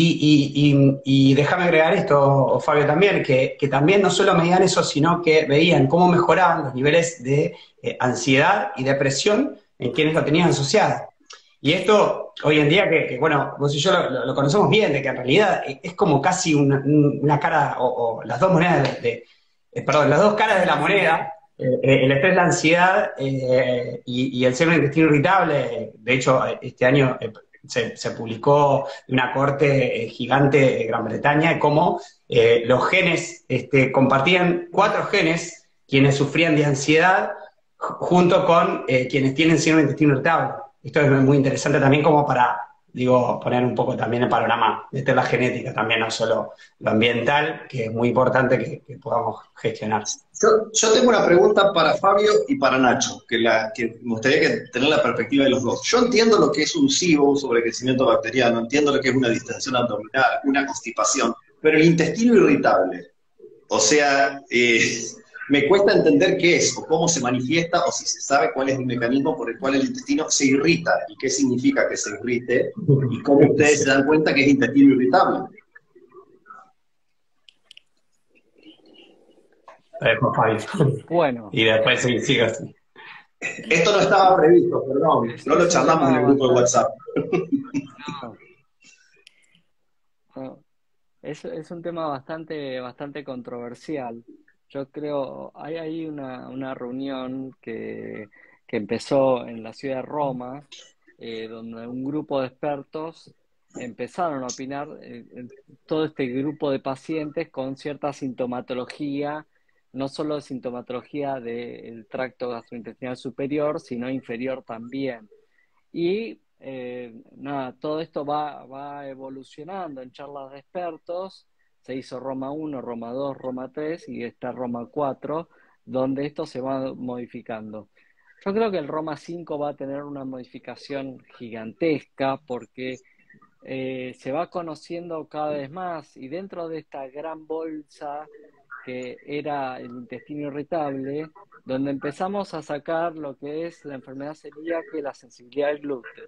déjame agregar esto, Fabio, también, que también no solo medían eso, sino que veían cómo mejoraban los niveles de ansiedad y depresión en quienes lo tenían asociada. Y esto, hoy en día, bueno, vos y yo lo conocemos bien, de que en realidad es como casi una cara, o las dos monedas perdón, las dos caras de la moneda, el estrés, la ansiedad y el síndrome de intestino irritable. De hecho, este año se publicó de una corte gigante de Gran Bretaña, de cómo los genes, compartían 4 genes quienes sufrían de ansiedad junto con quienes tienen síndrome de intestino irritable. Esto es muy interesante también como para, digo, poner un poco también el panorama, meter la genética también, no solo lo ambiental, que es muy importante que podamos gestionar. Yo tengo una pregunta para Fabio y para Nacho, que me gustaría tener la perspectiva de los dos. Yo entiendo lo que es un SIBO, un sobrecrecimiento bacteriano, entiendo lo que es una distensión abdominal, una constipación, pero el intestino irritable, o sea, me cuesta entender qué es, o cómo se manifiesta, o si se sabe cuál es el mecanismo por el cual el intestino se irrita, y qué significa que se irrite, y cómo ustedes se dan cuenta que es intestino irritable. Bueno. Y después sigo así. Esto no estaba previsto, perdón, no lo charlamos en el grupo de WhatsApp. No. Es un tema bastante controversial. Yo creo, hay una reunión que empezó en la ciudad de Roma, donde un grupo de expertos empezaron a opinar, todo este grupo de pacientes con cierta sintomatología, no solo sintomatología del tracto gastrointestinal superior, sino inferior también. Y nada, todo esto va evolucionando en charlas de expertos. Se hizo Roma 1, Roma 2, Roma 3 y está Roma 4, donde esto se va modificando. Yo creo que el Roma 5 va a tener una modificación gigantesca porque se va conociendo cada vez más, y dentro de esta gran bolsa que era el intestino irritable, donde empezamos a sacar lo que es la enfermedad celíaca y la sensibilidad al gluten,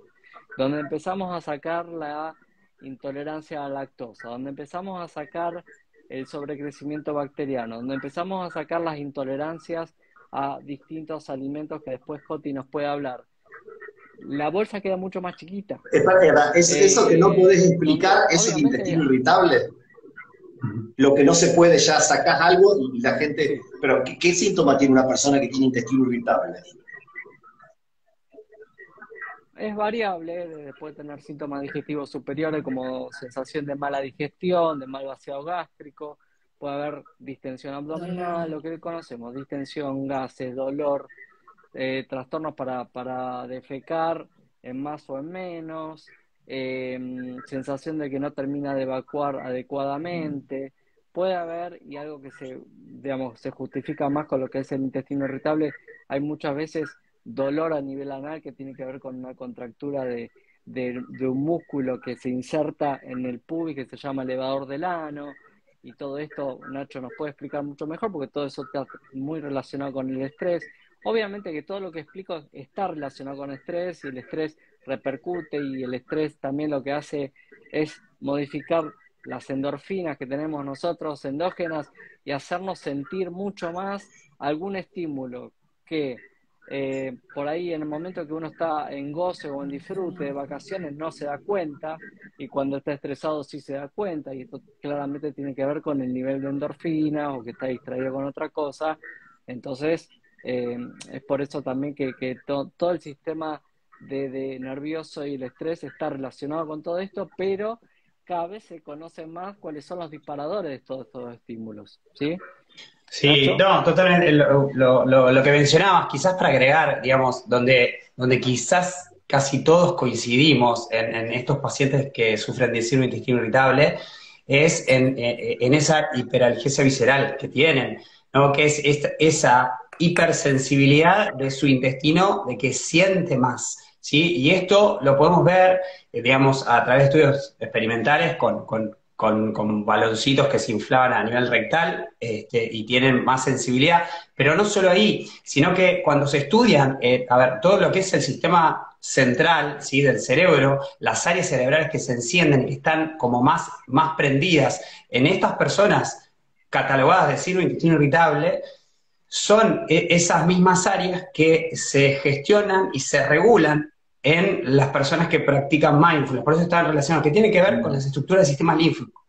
donde empezamos a sacar la intolerancia a la lactosa, donde empezamos a sacar el sobrecrecimiento bacteriano, donde empezamos a sacar las intolerancias a distintos alimentos que después Coti nos puede hablar. La bolsa queda mucho más chiquita. ¿Es eso que no podés explicar, eso de intestino irritable? Lo que no se puede, ya sacás algo y la gente... Sí. Pero, ¿qué síntoma tiene una persona que tiene intestino irritable? Es variable, puede tener síntomas digestivos superiores como sensación de mala digestión, de mal vaciado gástrico, puede haber distensión abdominal, lo que conocemos, distensión, gases, dolor, trastornos para defecar en más o en menos, sensación de que no termina de evacuar adecuadamente. Puede haber, y algo que se justifica más con lo que es el intestino irritable, hay muchas veces dolor a nivel anal que tiene que ver con una contractura de un músculo que se inserta en el pubis que se llama elevador del ano, y todo esto Nacho nos puede explicar mucho mejor porque todo eso está muy relacionado con el estrés. Obviamente que todo lo que explico está relacionado con estrés, y el estrés repercute, y el estrés también lo que hace es modificar las endorfinas que tenemos nosotros endógenas y hacernos sentir mucho más algún estímulo que por ahí en el momento que uno está en goce o en disfrute de vacaciones no se da cuenta, y cuando está estresado sí se da cuenta, y esto claramente tiene que ver con el nivel de endorfina o que está distraído con otra cosa. Entonces es por eso también que todo el sistema de nervioso y el estrés está relacionado con todo esto, pero cada vez se conoce más cuáles son los disparadores de todos estos estímulos, ¿sí? Sí, no, totalmente. Lo que mencionabas, quizás para agregar, digamos, donde quizás casi todos coincidimos en estos pacientes que sufren de síndrome de intestino irritable, es en esa hiperalgesia visceral que tienen, ¿no? Que es esa hipersensibilidad de su intestino, de que siente más, ¿sí? Y esto lo podemos ver, digamos, a través de estudios experimentales con baloncitos que se inflaban a nivel rectal y tienen más sensibilidad, pero no solo ahí, sino que cuando se estudian, todo lo que es el sistema central, ¿sí?, del cerebro, las áreas cerebrales que se encienden y que están como más prendidas en estas personas catalogadas de síndrome de intestino irritable, son esas mismas áreas que se gestionan y se regulan en las personas que practican mindfulness. Por eso están relacionados, que tiene que ver con las estructuras del sistema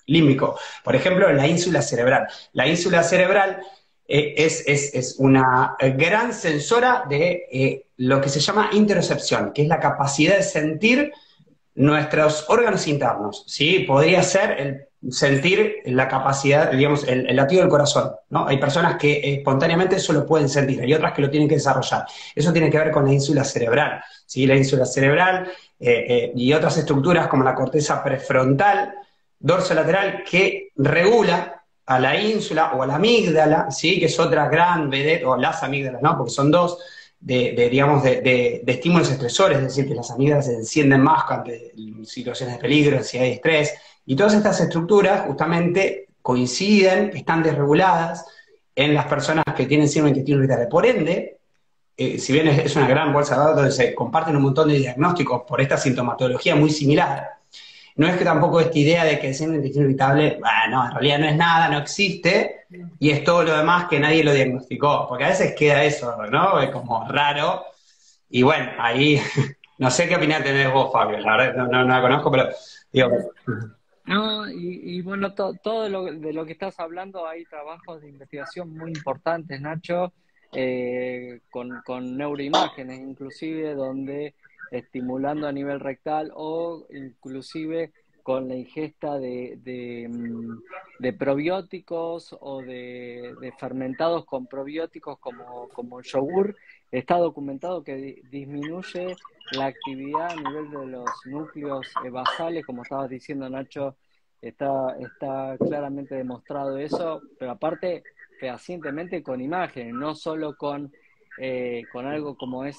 límbico. Por ejemplo, la ínsula cerebral. La ínsula cerebral es una gran sensora de lo que se llama interocepción, que es la capacidad de sentir nuestros órganos internos, ¿sí? Podría ser el sentir la capacidad, digamos, el latido del corazón, ¿no? Hay personas que espontáneamente eso lo pueden sentir, hay otras que lo tienen que desarrollar. Eso tiene que ver con la ínsula cerebral, ¿sí? La ínsula cerebral y otras estructuras como la corteza prefrontal, dorsolateral, que regula a la ínsula o a la amígdala, ¿sí? Que es otra gran vedette, o las amígdalas, ¿no? Porque son dos, digamos, de estímulos estresores, es decir, que las amígdalas se encienden más ante situaciones de peligro, ansiedad y estrés, y todas estas estructuras justamente coinciden, están desreguladas en las personas que tienen síndrome de intestino irritable. Por ende, si bien es una gran bolsa de datos donde se comparten un montón de diagnósticos por esta sintomatología muy similar, no es que tampoco esta idea de que el síndrome de intestino irritable, bueno, en realidad no es nada, no existe, y es todo lo demás que nadie lo diagnosticó, porque a veces queda eso, ¿no? Es como raro, y bueno, ahí, no sé qué opinión tenés vos, Fabio, la verdad no la conozco, pero digo, No, y bueno, todo de lo que estás hablando, hay trabajos de investigación muy importantes, Nacho, con neuroimágenes, inclusive, donde estimulando a nivel rectal o inclusive con la ingesta de probióticos o de fermentados con probióticos como el yogur, está documentado que disminuye la actividad a nivel de los núcleos basales, como estabas diciendo, Nacho, está claramente demostrado eso, pero aparte fehacientemente con imágenes, no solo con algo como es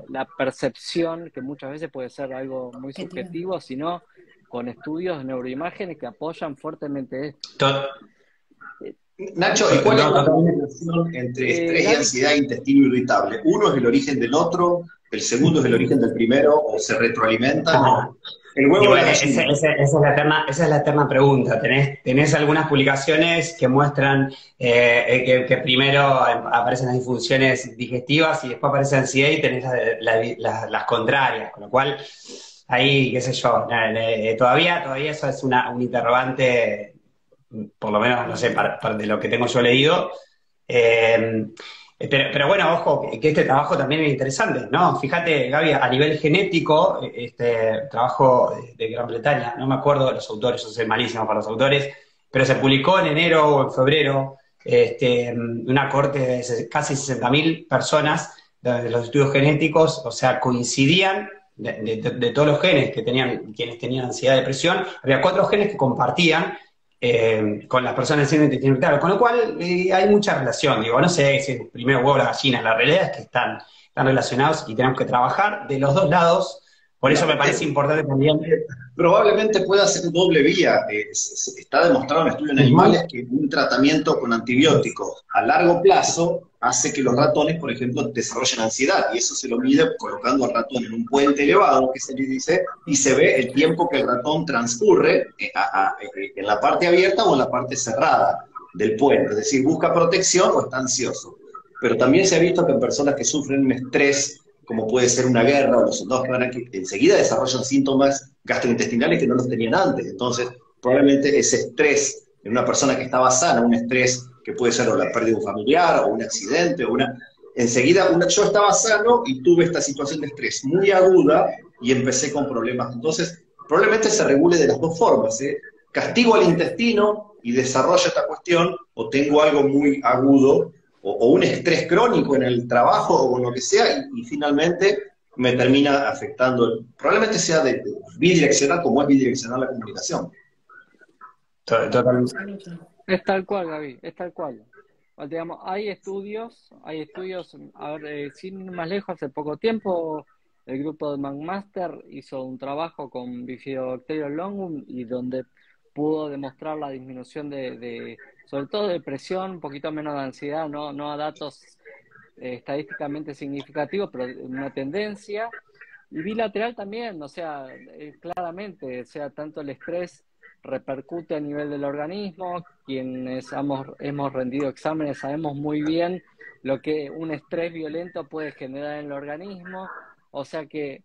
la percepción, que muchas veces puede ser algo muy subjetivo, sino con estudios de neuroimágenes que apoyan fuertemente esto. Nacho, ¿y cuál es no, la totalmente. relación entre estrés y Gaby, ansiedad e intestino irritable? ¿Uno es el origen del otro? ¿El segundo es el origen del primero? ¿O se retroalimentan? ¿O el Y huevo o la bueno, gallina? esa es la eterna pregunta. Tenés algunas publicaciones que muestran que primero aparecen las disfunciones digestivas y después aparece la ansiedad y tenés las contrarias, con lo cual ahí, qué sé yo, todavía eso es un interrogante, por lo menos, no sé, de lo que tengo yo leído. Eh, pero bueno, ojo, que este trabajo también es interesante, ¿no? Fíjate, Gaby, a nivel genético, este trabajo de Gran Bretaña, no me acuerdo de los autores, yo soy malísimo para los autores, pero se publicó en enero o en febrero una corte de casi 60.000 personas de los estudios genéticos, o sea, coincidían de todos los genes que tenían, quienes tenían ansiedad y depresión, había 4 genes que compartían con las personas de síndrome de intestino irritable, con lo cual hay mucha relación, digo, no sé si es primero huevo o la gallina, la realidad es que están relacionados y tenemos que trabajar de los dos lados, por eso me parece importante también. Probablemente pueda ser doble vía. Está demostrado en estudios en animales que un tratamiento con antibióticos a largo plazo hace que los ratones, por ejemplo, desarrollen ansiedad. Y eso se lo mide colocando al ratón en un puente elevado, que se le dice, y se ve el tiempo que el ratón transcurre en la parte abierta o en la parte cerrada del puente. Es decir, busca protección o está ansioso. Pero también se ha visto que en personas que sufren un estrés, como puede ser una guerra o los soldados que enseguida desarrollan síntomas gastrointestinales que no los tenían antes. Entonces, probablemente ese estrés en una persona que estaba sana, un estrés que puede ser o la pérdida de un familiar o un accidente, enseguida yo estaba sano y tuve esta situación de estrés muy aguda y empecé con problemas. Entonces, probablemente se regule de las dos formas, ¿eh? Castigo al intestino y desarrollo esta cuestión, o tengo algo muy agudo o un estrés crónico en el trabajo o con lo que sea, y finalmente me termina afectando. Probablemente sea bidireccional, como es bidireccional la comunicación. Totalmente. es tal cual, Gaby, es tal cual. Digamos, hay estudios, a ver, sin ir más lejos, hace poco tiempo el grupo de McMaster hizo un trabajo con Bifidobacterium longum y donde pudo demostrar la disminución sobre todo de depresión, un poquito menos de ansiedad, no a datos estadísticamente significativos, pero una tendencia. Y bilateral también, o sea, claramente, o sea, tanto el estrés repercute a nivel del organismo, quienes hemos rendido exámenes sabemos muy bien lo que un estrés violento puede generar en el organismo, o sea que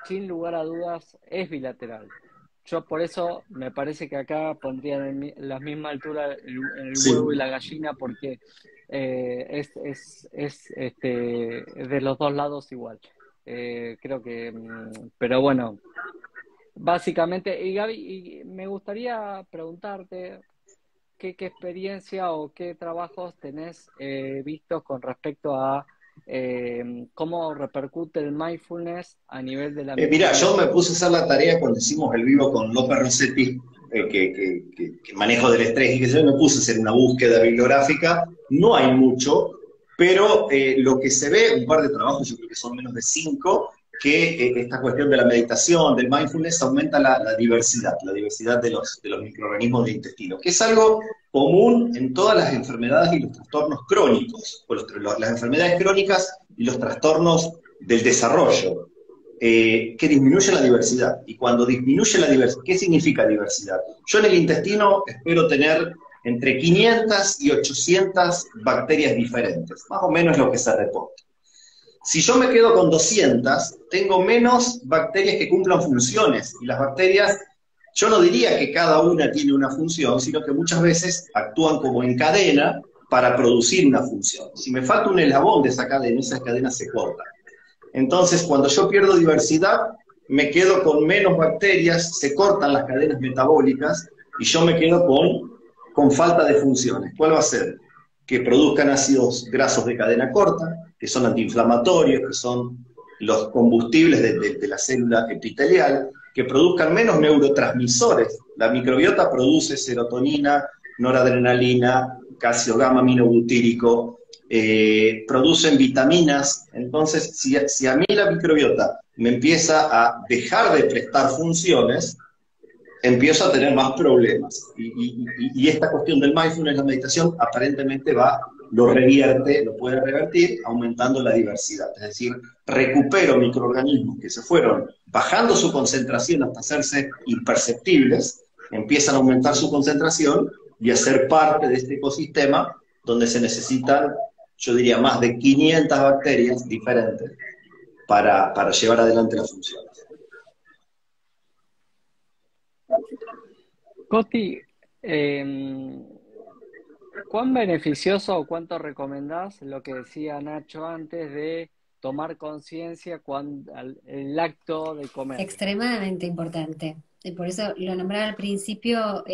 sin lugar a dudas es bilateral. Yo por eso me parece que acá pondrían en la misma altura el Sí. huevo y la gallina porque es de los dos lados igual. Creo que, pero bueno, básicamente, y Gaby, y me gustaría preguntarte qué experiencia o qué trabajos tenés vistos con respecto a cómo repercute el mindfulness a nivel de la Mirá, yo me microbiota. puse a hacer la tarea cuando hicimos el vivo con López Rossetti, que manejo del estrés y que yo me puse a hacer una búsqueda bibliográfica. No hay mucho, pero lo que se ve, un par de trabajos, yo creo que son menos de 5, que esta cuestión de la meditación, del mindfulness, aumenta la diversidad de los microorganismos del intestino, que es algo común en todas las enfermedades y los trastornos crónicos, o las enfermedades crónicas y los trastornos del desarrollo, que disminuye la diversidad. Y cuando disminuye la diversidad, ¿qué significa diversidad? Yo en el intestino espero tener entre 500 y 800 bacterias diferentes, más o menos lo que se reporta. Si yo me quedo con 200, tengo menos bacterias que cumplan funciones, y las bacterias, yo no diría que cada una tiene una función, sino que muchas veces actúan como en cadena para producir una función. Si me falta un eslabón de esa cadena se corta. Entonces, cuando yo pierdo diversidad, me quedo con menos bacterias, se cortan las cadenas metabólicas y yo me quedo con falta de funciones. ¿Cuál va a ser? Que produzcan ácidos grasos de cadena corta, que son antiinflamatorios, que son los combustibles de la célula epitelial, que produzcan menos neurotransmisores. La microbiota produce serotonina, noradrenalina, calcio gamma aminobutírico, producen vitaminas. Entonces, si a mí la microbiota me empieza a dejar de prestar funciones, empiezo a tener más problemas. Y esta cuestión del mindfulness, la meditación, aparentemente lo revierte, lo puede revertir, aumentando la diversidad. Es decir, recupero microorganismos que se fueron bajando su concentración hasta hacerse imperceptibles, empiezan a aumentar su concentración y a ser parte de este ecosistema donde se necesitan, yo diría, más de 500 bacterias diferentes para llevar adelante las funciones. Coti, ¿cuán beneficioso o cuánto recomendás lo que decía Nacho antes de tomar conciencia el acto de comer? Extremadamente importante. Y por eso lo nombraba al principio,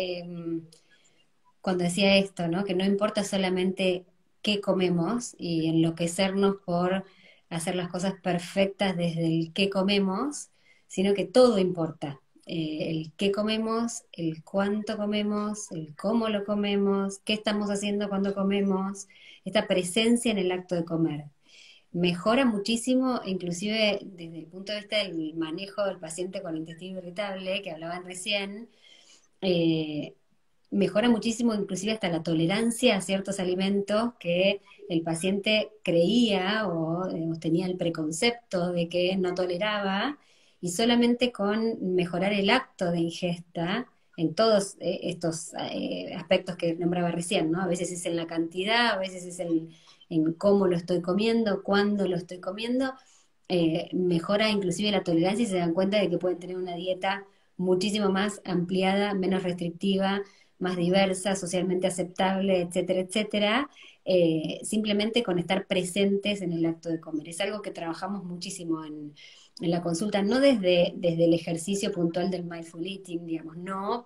cuando decía esto, ¿no? Que no importa solamente qué comemos y enloquecernos por hacer las cosas perfectas desde el qué comemos, sino que todo importa. El qué comemos, el cuánto comemos, el cómo lo comemos, qué estamos haciendo cuando comemos, esta presencia en el acto de comer. Mejora muchísimo, inclusive desde el punto de vista del manejo del paciente con intestino irritable, que hablaban recién, eh, mejora muchísimo inclusive hasta la tolerancia a ciertos alimentos que el paciente creía o digamos, tenía el preconcepto de que no toleraba, y solamente con mejorar el acto de ingesta en todos estos aspectos que nombraba recién, ¿no? A veces es en la cantidad, a veces es en cómo lo estoy comiendo, cuándo lo estoy comiendo, mejora inclusive la tolerancia y se dan cuenta de que pueden tener una dieta muchísimo más ampliada, menos restrictiva, más diversa, socialmente aceptable, etcétera, etcétera, simplemente con estar presentes en el acto de comer. Es algo que trabajamos muchísimo en la consulta, no desde el ejercicio puntual del mindful eating, digamos, no,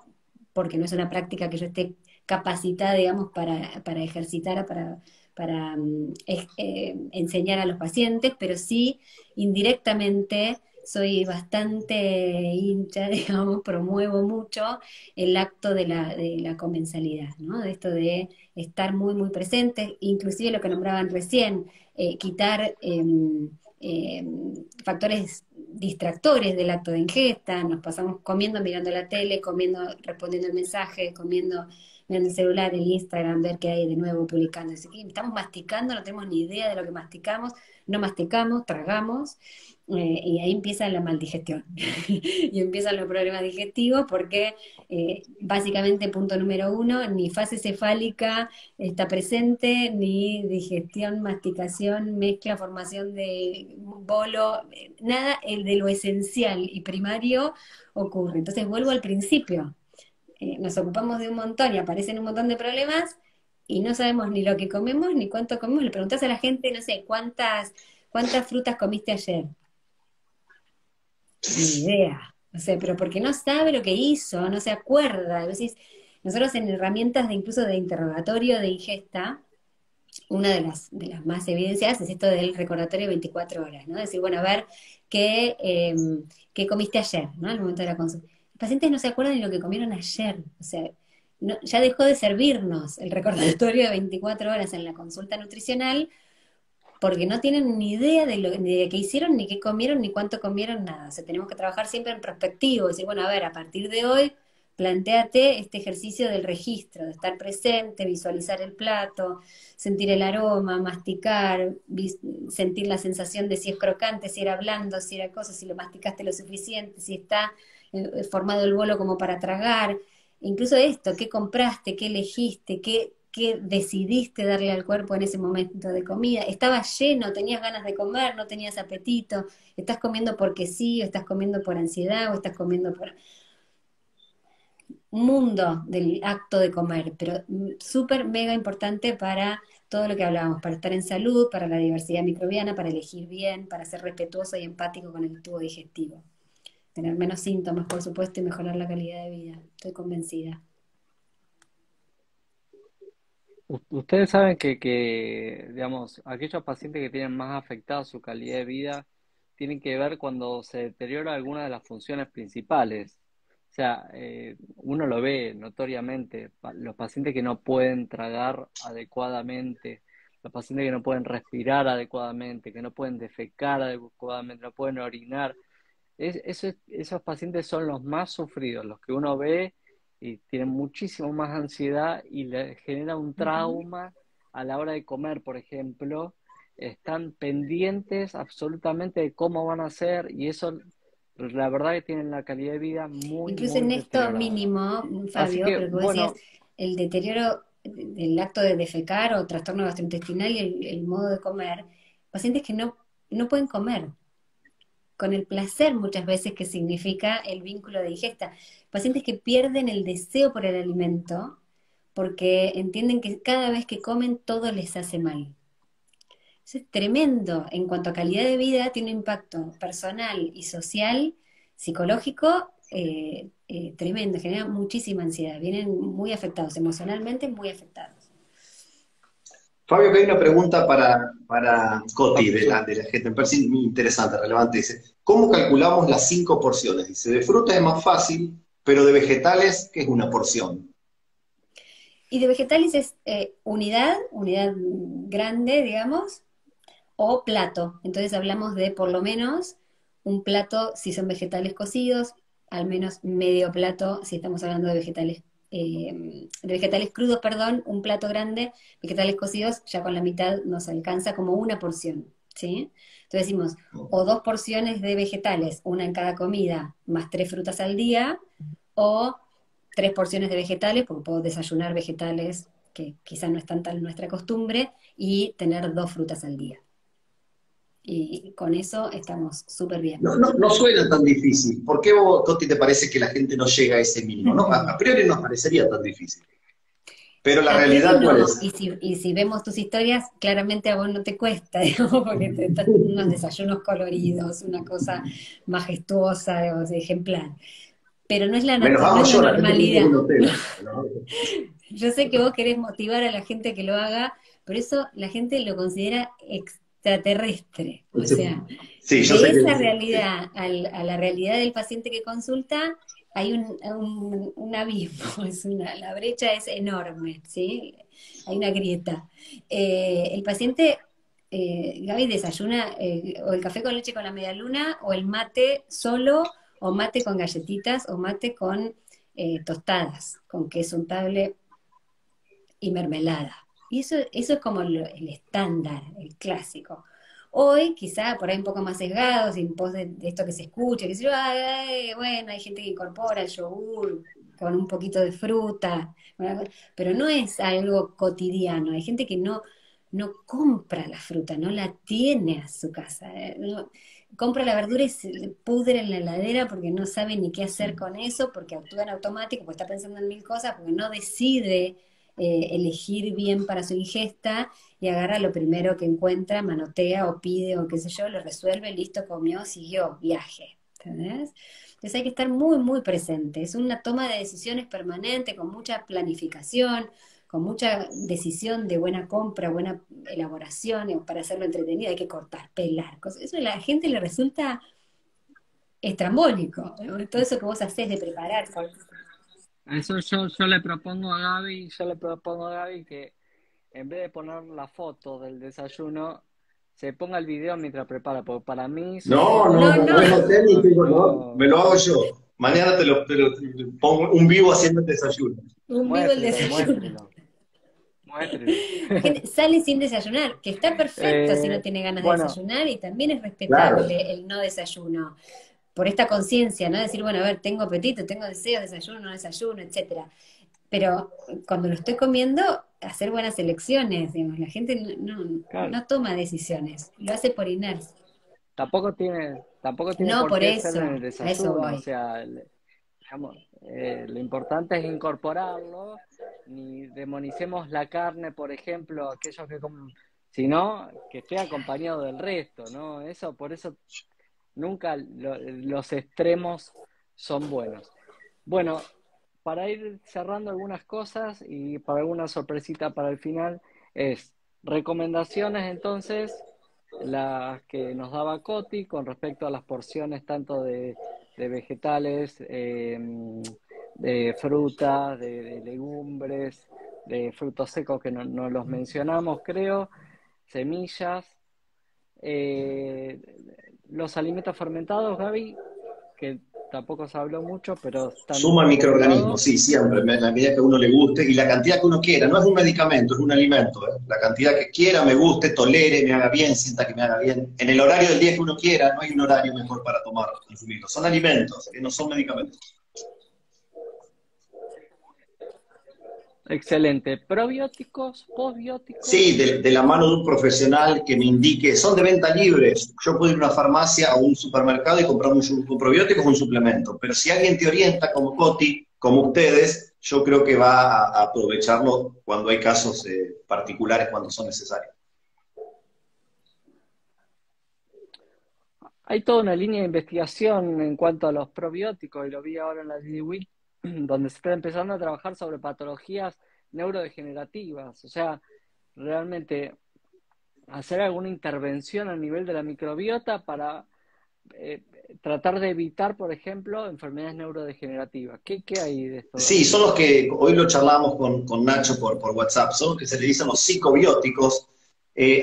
porque no es una práctica que yo esté capacitada, digamos, para ejercitar, para enseñar a los pacientes, pero sí indirectamente soy bastante hincha, digamos, promuevo mucho el acto de la comensalidad, ¿no? De esto de estar muy, muy presente, inclusive lo que nombraban recién, quitar factores distractores del acto de ingesta, nos pasamos comiendo, mirando la tele, comiendo, respondiendo el mensaje, comiendo, mirando el celular, el Instagram, ver qué hay de nuevo publicando. Así que estamos masticando, no tenemos ni idea de lo que masticamos, no masticamos, tragamos, y ahí empieza la maldigestión y empiezan los problemas digestivos porque básicamente punto número 1, ni fase cefálica está presente, ni digestión, masticación, mezcla, formación de bolo, nada de lo esencial y primario ocurre. Entonces vuelvo al principio, nos ocupamos de un montón y aparecen un montón de problemas y no sabemos ni lo que comemos ni cuánto comemos. Le preguntás a la gente, no sé, ¿cuántas frutas comiste ayer? Ni idea. O sea, pero porque no sabe lo que hizo, no se acuerda. A veces, nosotros en herramientas de incluso de interrogatorio de ingesta, una de las más evidenciadas es esto del recordatorio de 24 horas, ¿no? Decir, bueno, a ver, ¿qué comiste ayer, ¿no? Al momento de la consulta. Los pacientes no se acuerdan de lo que comieron ayer, o sea, ya dejó de servirnos el recordatorio de 24 horas en la consulta nutricional porque no tienen ni idea ni de qué hicieron, ni qué comieron, ni cuánto comieron, nada. O sea, tenemos que trabajar siempre en prospectivo, decir, bueno, a ver, a partir de hoy, plantéate este ejercicio del registro, de estar presente, visualizar el plato, sentir el aroma, masticar, sentir la sensación de si es crocante, si era blando, si era cosa, si lo masticaste lo suficiente, si está formado el bolo como para tragar. Incluso esto, qué compraste, qué elegiste, qué decidiste darle al cuerpo en ese momento de comida. Estaba lleno, tenías ganas de comer, no tenías apetito, estás comiendo porque sí, o estás comiendo por ansiedad, o estás comiendo por un mundo del acto de comer, pero súper mega importante para todo lo que hablábamos, para estar en salud, para la diversidad microbiana, para elegir bien, para ser respetuoso y empático con el tubo digestivo. Tener menos síntomas, por supuesto, y mejorar la calidad de vida. Estoy convencida. Ustedes saben digamos, aquellos pacientes que tienen más afectada su calidad de vida tienen que ver cuando se deteriora alguna de las funciones principales. O sea, uno lo ve notoriamente, los pacientes que no pueden tragar adecuadamente, los pacientes que no pueden respirar adecuadamente, que no pueden defecar adecuadamente, no pueden orinar. Esos pacientes son los más sufridos, los que uno ve y tienen muchísimo más ansiedad y les genera un Ujú. trauma a la hora de comer, por ejemplo. Están pendientes absolutamente de cómo van a ser y eso, la verdad que tienen la calidad de vida muy, Incluso muy en esto deteriorada. mínimo, Así Fabio, que, pero que vos decías, bueno, el deterioro del acto de defecar o trastorno gastrointestinal y el modo de comer, pacientes que no pueden comer, con el placer muchas veces que significa el vínculo de digesta. Pacientes que pierden el deseo por el alimento porque entienden que cada vez que comen todo les hace mal. Eso es tremendo. En cuanto a calidad de vida, tiene un impacto personal y social, psicológico, tremendo. Genera muchísima ansiedad. Vienen muy afectados, emocionalmente muy afectados. Fabio, que hay una pregunta para Coti de la gente, me parece muy interesante, relevante. Dice, ¿cómo calculamos las 5 porciones? Dice, de frutas es más fácil, pero de vegetales, ¿qué es una porción? Y de vegetales es unidad grande, digamos, o plato. Entonces hablamos de por lo menos un plato si son vegetales cocidos, al menos medio plato si estamos hablando de vegetales crudos, perdón, un plato grande, vegetales cocidos, ya con la mitad nos alcanza como una porción, ¿sí? Entonces decimos, o 2 porciones de vegetales, una en cada comida, más 3 frutas al día, o 3 porciones de vegetales, porque puedo desayunar vegetales, que quizás no es tan nuestra costumbre, y tener 2 frutas al día. Y con eso estamos súper bien. No suena tan difícil. ¿Por qué vos, Coti, te parece que la gente no llega a ese mínimo? No, a priori no parecería tan difícil. Pero la A priori realidad, ¿cuál no, es? y si vemos tus historias, claramente a vos no te cuesta, digamos, porque estás unos desayunos coloridos, una cosa majestuosa, digamos, ejemplar. Pero no es la, Menos no hago es la yo, la gente que vive en normalidad. un hotel. Yo sé que vos querés motivar a la gente que lo haga, por eso la gente lo considera extraterrestre. O sea, Sí, yo de sé que esa sí. realidad a la realidad del paciente que consulta, hay un abismo, la brecha es enorme, ¿sí? Hay una grieta. El paciente, Gaby, desayuna o el café con leche con la media luna, o el mate solo, o mate con galletitas, o mate con tostadas, con queso untable y mermelada. Y eso es como el estándar, el clásico. Hoy, quizá por ahí un poco más sesgados, en pos de esto que se escucha, que se yo, bueno, hay gente que incorpora el yogur con un poquito de fruta, bueno, pero no es algo cotidiano. Hay gente que no compra la fruta, no la tiene a su casa. Compra la verdura y se le pudre en la heladera porque no sabe ni qué hacer con eso, porque actúa en automático, porque está pensando en mil cosas, porque no decide elegir bien para su ingesta y agarra lo primero que encuentra, manotea o pide o qué sé yo, lo resuelve, listo, comió, siguió, viaje. ¿entendés? Entonces hay que estar muy, muy presente. Es una toma de decisiones permanente, con mucha planificación, con mucha decisión de buena compra, buena elaboración, para hacerlo entretenido. Hay que cortar, pelar, cosas. Eso a la gente le resulta estrambólico, ¿no? Todo eso que vos hacés de preparar. Eso yo le propongo a Gaby que en vez de poner la foto del desayuno, se ponga el video mientras prepara, porque para mí No, son no, No, no, no. no es hotel ni tengo, no, me no, lo hago yo. Mañana te pongo un vivo haciendo el desayuno. Un vivo el muéstrelo, desayuno. muéstrelo, muéstrelo. La gente sale sin desayunar, que está perfecto si no tiene ganas de Bueno, desayunar y también es Claro. respetable el no desayuno. Por esta conciencia, ¿no? Decir, bueno, a ver, tengo apetito, tengo deseos, desayuno, no desayuno, etcétera. Pero cuando lo estoy comiendo, hacer buenas elecciones, digamos. La gente claro, no toma decisiones, lo hace por inercia. tampoco tiene No por por qué ser eso, en el a eso desayuno, o voy. sea, digamos, lo importante es incorporarlo, ni demonicemos la carne, por ejemplo, aquellos que comen, sino que esté acompañado del resto, ¿no? Eso, por eso nunca los extremos son buenos. Bueno, para ir cerrando algunas cosas y para alguna sorpresita para el final, es recomendaciones entonces, las que nos daba Coti con respecto a las porciones tanto de vegetales, de frutas, de legumbres, de frutos secos que no los mencionamos, creo, semillas, eh, los alimentos fermentados, Gaby, que tampoco se habló mucho, pero están Suma microorganismos, recomendados. sí, siempre, en la medida que a uno le guste y la cantidad que uno quiera. No es un medicamento, es un alimento. ¿Eh? La cantidad que quiera, me guste, tolere, me haga bien, sienta que me haga bien. En el horario del día que uno quiera, no hay un horario mejor para tomar, consumirlos. Son alimentos, que no son medicamentos. Excelente. Probióticos, Sí, postbióticos. de la mano de un profesional que me indique, son de venta libre. Yo puedo ir a una farmacia o un supermercado y comprar un probiótico o un suplemento, pero si alguien te orienta como Coti, como ustedes, yo creo que va a aprovecharlo cuando hay casos particulares, cuando son necesarios. Hay toda una línea de investigación en cuanto a los probióticos, y lo vi ahora en la DDWIC, donde se está empezando a trabajar sobre patologías neurodegenerativas. O sea, realmente hacer alguna intervención a nivel de la microbiota para eh, tratar de evitar, por ejemplo, enfermedades neurodegenerativas. ¿Qué hay de esto, Sí, Gaby? son los que hoy lo charlamos con Nacho por WhatsApp, son los que se le dicen los psicobióticos.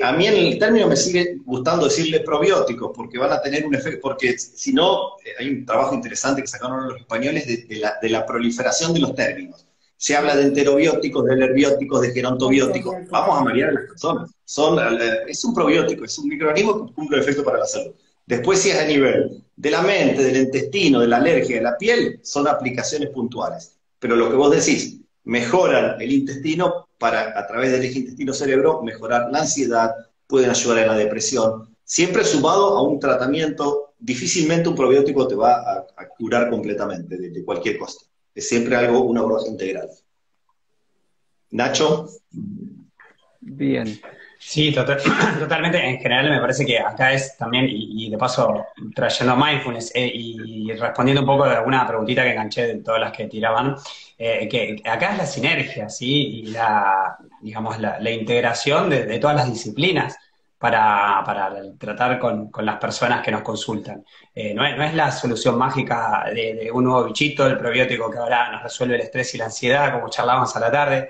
A mí en el término me sigue gustando decirle probióticos, porque van a tener un efecto, porque si no, hay un trabajo interesante que sacaron los españoles de la proliferación de los términos. Se habla de enterobióticos, de alerbióticos, de gerontobióticos. Vamos a Enterobióticos. marear a las personas. Es un probiótico, es un microorganismo que cumple un efecto para la salud. Después, si es a nivel de la mente, del intestino, de la alergia, de la piel, son aplicaciones puntuales. Pero lo que vos decís, mejoran el intestino para, a través del eje intestino-cerebro, mejorar la ansiedad, pueden ayudar en la depresión, siempre sumado a un tratamiento. Difícilmente un probiótico te va a curar completamente de cualquier cosa. Es siempre algo, una abordaje integral. Nacho. Bien. Sí, totalmente. En general me parece que acá es también, y de paso trayendo mindfulness y respondiendo un poco a alguna preguntita que enganché de todas las que tiraban, que acá es la sinergia, ¿sí? Y digamos, la integración de todas las disciplinas para tratar con las personas que nos consultan. No es la solución mágica de un nuevo bichito, el probiótico que ahora nos resuelve el estrés y la ansiedad, como charlábamos a la tarde.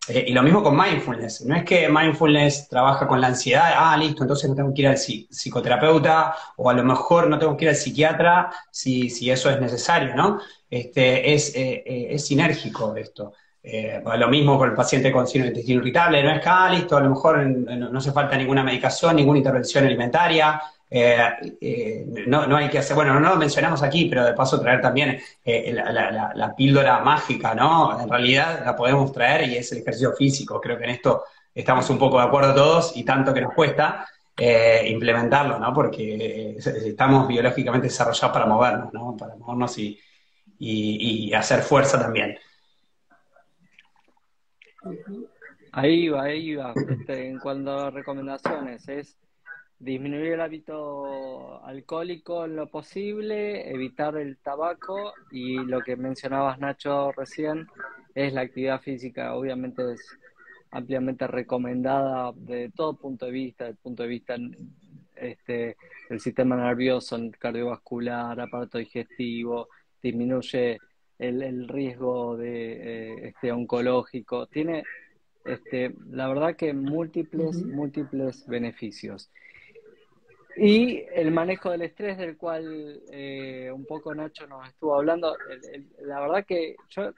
Y lo mismo con mindfulness. No es que mindfulness trabaja con la ansiedad, listo, entonces no tengo que ir al psicoterapeuta o a lo mejor no tengo que ir al psiquiatra si eso es necesario, ¿no? Es sinérgico esto. Lo mismo con el paciente con síndrome de intestino irritable, no es que, listo, a lo mejor no hace falta ninguna medicación, ninguna intervención alimentaria, no hay que hacer, bueno, no lo mencionamos aquí, pero de paso traer también la píldora mágica, ¿no? En realidad la podemos traer y es el ejercicio físico. Creo que en esto estamos un poco de acuerdo todos y tanto que nos cuesta implementarlo, ¿no? Porque estamos biológicamente desarrollados para movernos, ¿no? Para movernos y hacer fuerza también. Ahí va, ahí va. En cuanto a recomendaciones, es disminuir el hábito alcohólico en lo posible, evitar el tabaco y lo que mencionabas, Nacho, recién, es la actividad física. Obviamente es ampliamente recomendada de todo punto de vista, del punto de vista del sistema nervioso, cardiovascular, aparato digestivo, disminuye el riesgo de oncológico. Tiene la verdad que múltiples beneficios. Y el manejo del estrés, del cual un poco Nacho nos estuvo hablando, la verdad que yo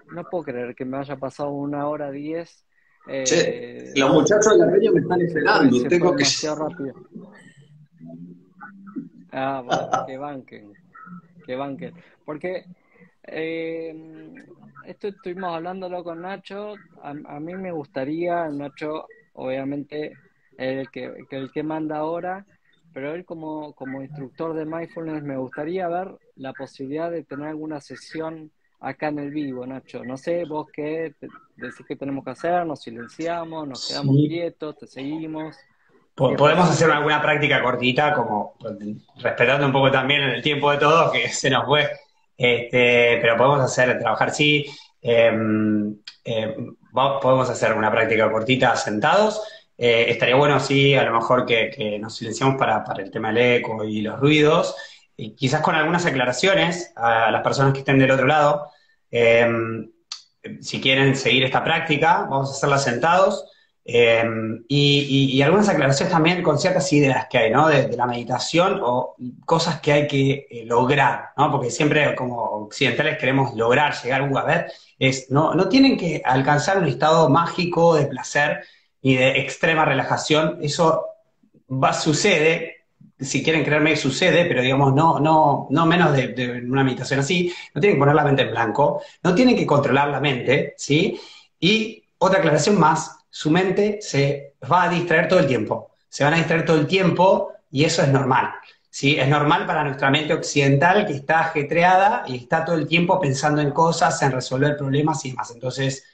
no puedo creer que me haya pasado 1 hora 10. Che, los muchachos de la peña me están esperando, Se fue tengo que... demasiado rápido. Ah, bueno, que banquen. Porque esto estuvimos hablándolo con Nacho. A mí me gustaría, Nacho, obviamente, el que manda ahora, pero él como instructor de mindfulness, me gustaría ver la posibilidad de tener alguna sesión acá en el vivo, Nacho. No sé, vos qué decís que tenemos que hacer, nos silenciamos, nos quedamos Sí. quietos, te seguimos. Si es Podemos hacer posible. alguna práctica cortita, como respetando un poco también el tiempo de todos, que se nos fue. Pero podemos trabajar, sí. Podemos hacer una práctica cortita sentados. Estaría bueno, sí, a lo mejor que nos silenciamos para el tema del eco y los ruidos, y quizás con algunas aclaraciones a las personas que estén del otro lado. Eh, si quieren seguir esta práctica, vamos a hacerla sentados. Y algunas aclaraciones también con ciertas ideas que hay, ¿no? De la meditación o cosas que hay que lograr, ¿no? Porque siempre como occidentales queremos lograr, llegar a ver, no tienen que alcanzar un estado mágico de placer y de extrema relajación. Eso sucede, si quieren creerme, sucede, pero digamos, no menos de una meditación así. No tienen que poner la mente en blanco, no tienen que controlar la mente, ¿sí? Y otra aclaración más, su mente se va a distraer todo el tiempo. Se van a distraer todo el tiempo y eso es normal, ¿sí? Es normal para nuestra mente occidental, que está ajetreada y está todo el tiempo pensando en cosas, en resolver problemas y demás. Entonces,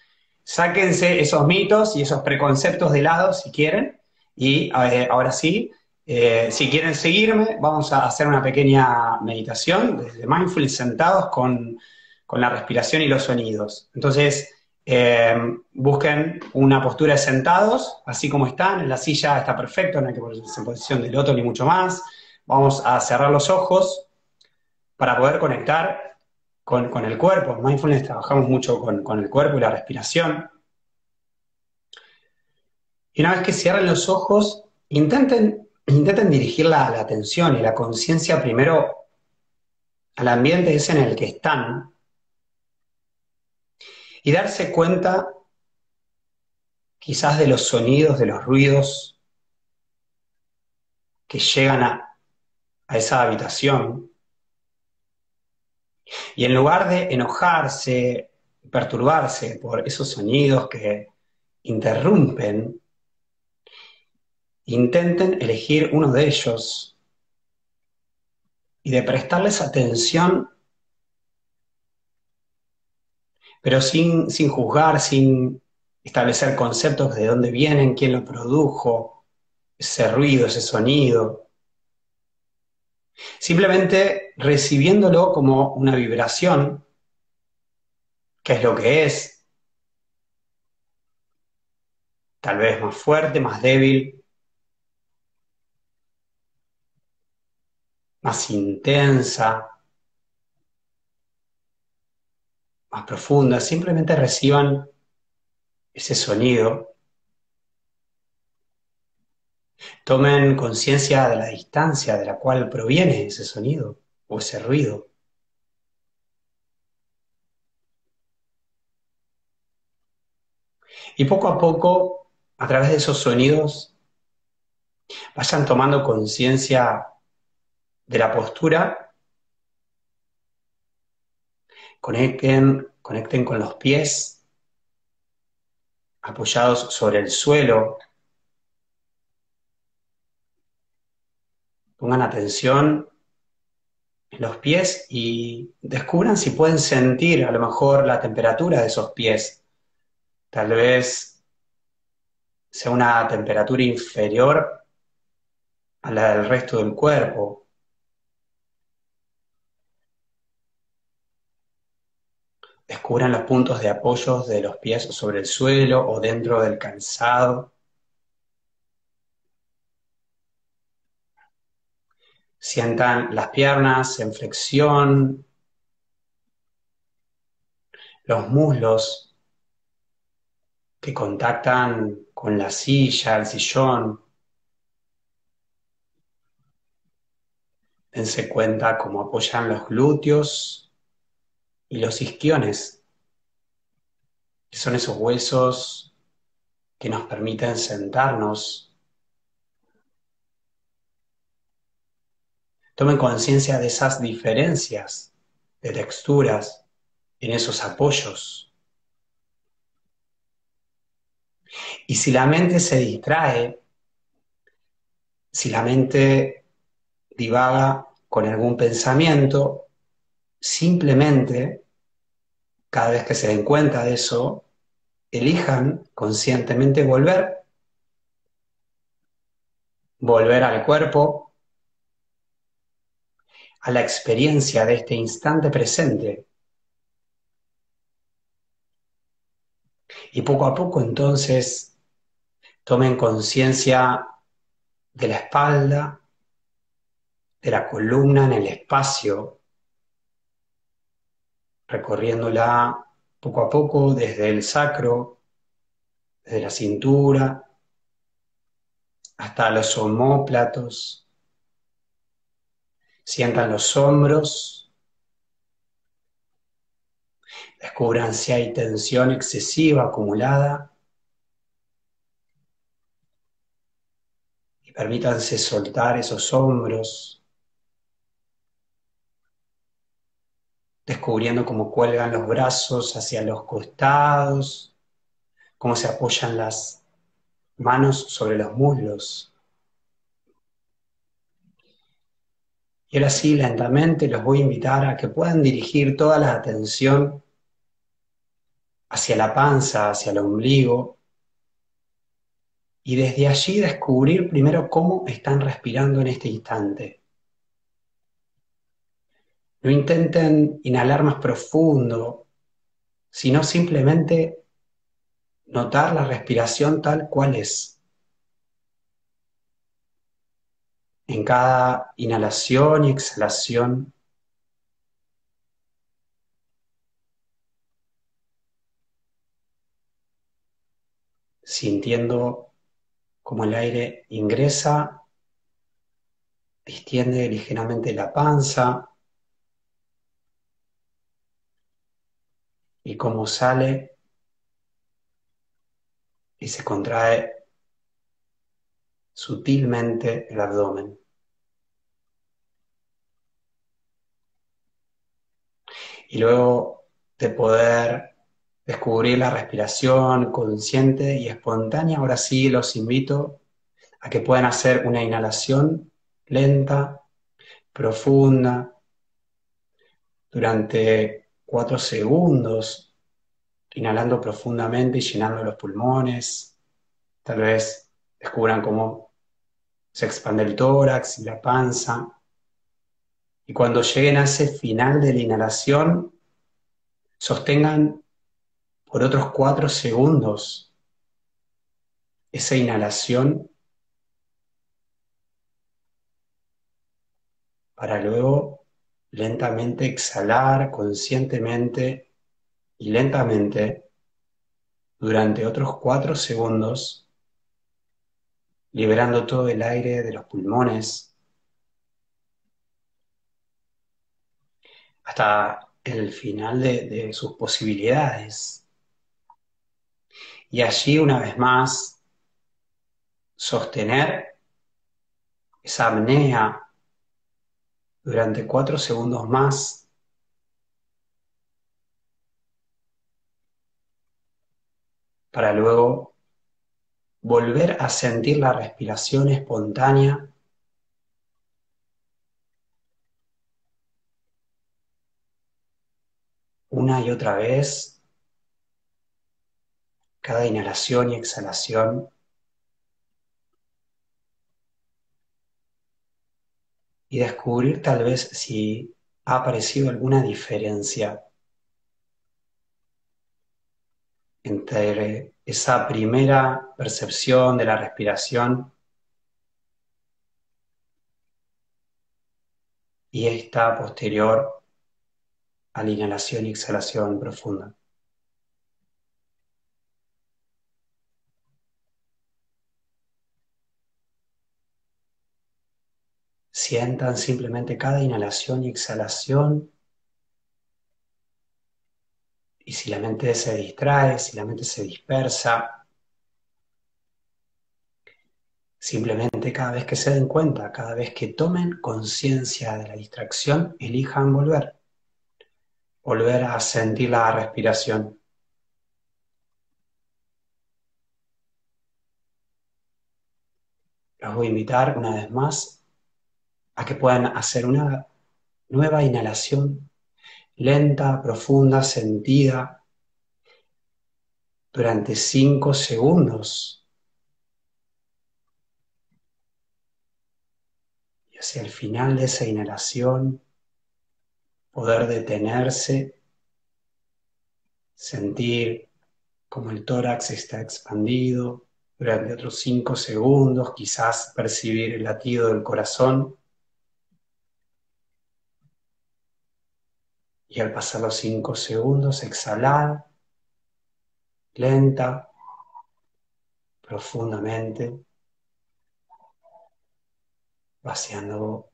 sáquense esos mitos y esos preconceptos de lado si quieren. Y ahora sí, si quieren seguirme, vamos a hacer una pequeña meditación desde mindfulness sentados con la respiración y los sonidos. Entonces, busquen una postura de sentados, así como están. En la silla está perfecto, no hay que ponerse en posición de loto ni mucho más. Vamos a cerrar los ojos para poder conectar con el cuerpo. En mindfulness trabajamos mucho con el cuerpo y la respiración. Y una vez que cierren los ojos, intenten dirigir la atención y la conciencia primero al ambiente ese en el que están y darse cuenta quizás de los sonidos, de los ruidos que llegan a esa habitación. Y en lugar de enojarse, perturbarse por esos sonidos que interrumpen, intenten elegir uno de ellos y de prestarles atención, pero sin juzgar, sin establecer conceptos de dónde vienen, quién lo produjo, ese ruido, ese sonido. Simplemente recibiéndolo como una vibración, que es lo que es, tal vez más fuerte, más débil, más intensa, más profunda. Simplemente reciban ese sonido. Tomen conciencia de la distancia de la cual proviene ese sonido o ese ruido. Y poco a poco, a través de esos sonidos, vayan tomando conciencia de la postura. Conecten con los pies apoyados sobre el suelo. Pongan atención en los pies y descubran si pueden sentir a lo mejor la temperatura de esos pies. Tal vez sea una temperatura inferior a la del resto del cuerpo. Descubran los puntos de apoyo de los pies sobre el suelo o dentro del calzado. Sientan las piernas en flexión, los muslos que contactan con la silla, el sillón. Dense cuenta cómo apoyan los glúteos y los isquiones, que son esos huesos que nos permiten sentarnos. Tomen conciencia de esas diferencias de texturas en esos apoyos. Y si la mente se distrae, si la mente divaga con algún pensamiento, simplemente, cada vez que se den cuenta de eso, elijan conscientemente volver al cuerpo, a la experiencia de este instante presente. Y poco a poco entonces tomen conciencia de la espalda, de la columna en el espacio, recorriéndola poco a poco desde el sacro, desde la cintura, hasta los omóplatos. Sientan los hombros, descubran si hay tensión excesiva acumulada y permítanse soltar esos hombros, descubriendo cómo cuelgan los brazos hacia los costados, cómo se apoyan las manos sobre los muslos. Y ahora sí, lentamente los voy a invitar a que puedan dirigir toda la atención hacia la panza, hacia el ombligo, y desde allí descubrir primero cómo están respirando en este instante. No intenten inhalar más profundo, sino simplemente notar la respiración tal cual es. En cada inhalación y exhalación, sintiendo cómo el aire ingresa, distiende ligeramente la panza y cómo sale y se contrae sutilmente el abdomen. Y luego de poder descubrir la respiración consciente y espontánea, ahora sí los invito a que puedan hacer una inhalación lenta, profunda, durante 4 segundos, inhalando profundamente y llenando los pulmones. Tal vez descubran cómo se expande el tórax y la panza. Y cuando lleguen a ese final de la inhalación, sostengan por otros 4 segundos esa inhalación para luego lentamente exhalar conscientemente y lentamente durante otros 4 segundos, liberando todo el aire de los pulmones hasta el final de sus posibilidades. Y allí, una vez más, sostener esa apnea durante 4 segundos más, para luego volver a sentir la respiración espontánea una y otra vez, cada inhalación y exhalación, y descubrir tal vez si ha aparecido alguna diferencia entre esa primera percepción de la respiración y esta posterior a la inhalación y exhalación profunda. Sientan simplemente cada inhalación y exhalación, y si la mente se distrae, si la mente se dispersa, simplemente cada vez que se den cuenta, cada vez que tomen conciencia de la distracción, elijan volver a sentir la respiración. Los voy a invitar una vez más a que puedan hacer una nueva inhalación lenta, profunda, sentida, durante 5 segundos. Y hacia el final de esa inhalación, poder detenerse, sentir como el tórax está expandido durante otros 5 segundos, quizás percibir el latido del corazón. Y al pasar los 5 segundos, exhalar lenta, profundamente, vaciando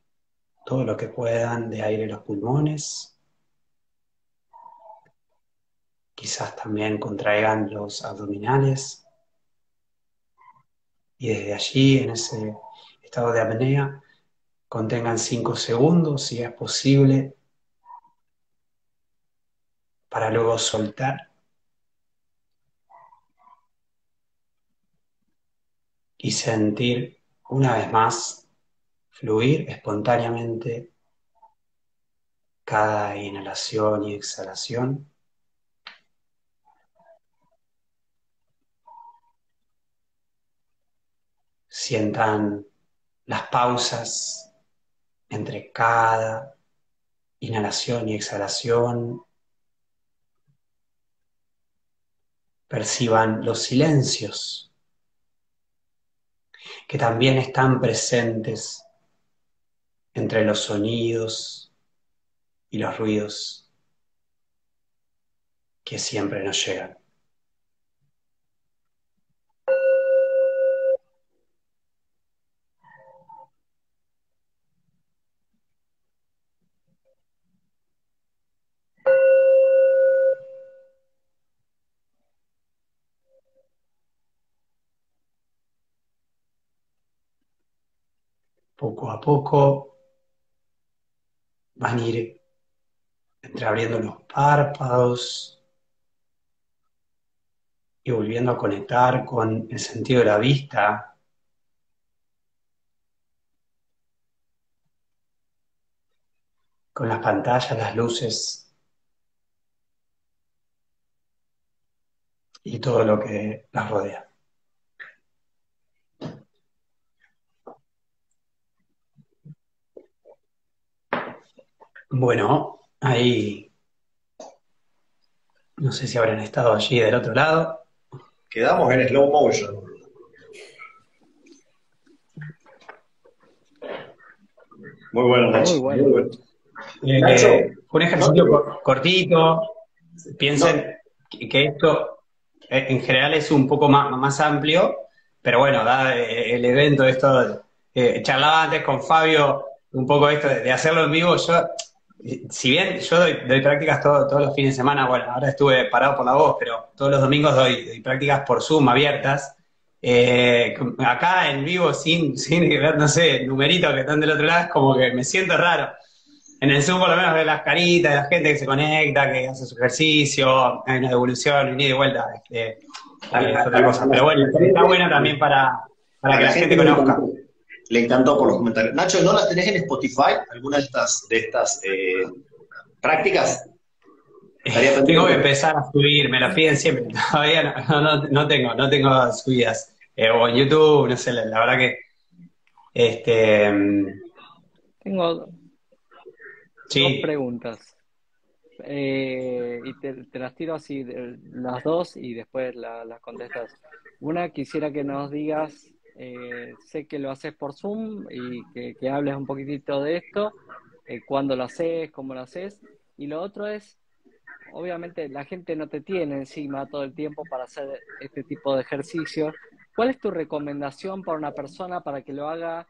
todo lo que puedan de aire en los pulmones. Quizás también contraigan los abdominales. Y desde allí, en ese estado de apnea, contengan 5 segundos, si es posible, para luego soltar y sentir una vez más fluir espontáneamente cada inhalación y exhalación. Sientan las pausas entre cada inhalación y exhalación. Perciban los silencios que también están presentes entre los sonidos y los ruidos que siempre nos llegan. Poco a poco van a ir entreabriendo los párpados y volviendo a conectar con el sentido de la vista, con las pantallas, las luces y todo lo que las rodea. Bueno, ahí no sé si habrán estado allí del otro lado. Quedamos en slow motion. Muy bueno, Nacho. Muy bueno. Muy bueno. Nacho, un ejercicio no, cortito. Piensen que esto en general es un poco más amplio, pero bueno, da el evento esto, charlaba antes con Fabio un poco esto de hacerlo en vivo. Yo, si bien yo doy prácticas todos los fines de semana, bueno, ahora estuve parado por la voz, pero todos los domingos doy prácticas por Zoom abiertas. Acá en vivo sin ver, no sé, numeritos que están del otro lado, es como que me siento raro. En el Zoom por lo menos ve las caritas de la gente que se conecta, que hace su ejercicio, hay una devolución, un ida y vuelta, es otra cosa. Pero bueno, está bueno también para que la gente conozca. Le encantó por los comentarios. Nacho, ¿no las tenés en Spotify? ¿Alguna de estas prácticas? Tengo que empezar a subir, me lo piden siempre. Todavía no tengo subidas. O en YouTube, no sé, la verdad que Tengo dos Sí. preguntas. Y te las tiro así, las dos, y después las contestas. Una, quisiera que nos digas, sé que lo haces por Zoom y que hables un poquitito de esto, cuándo lo haces, cómo lo haces. Y lo otro es, obviamente la gente no te tiene encima todo el tiempo para hacer este tipo de ejercicio. ¿Cuál es tu recomendación para una persona para que lo haga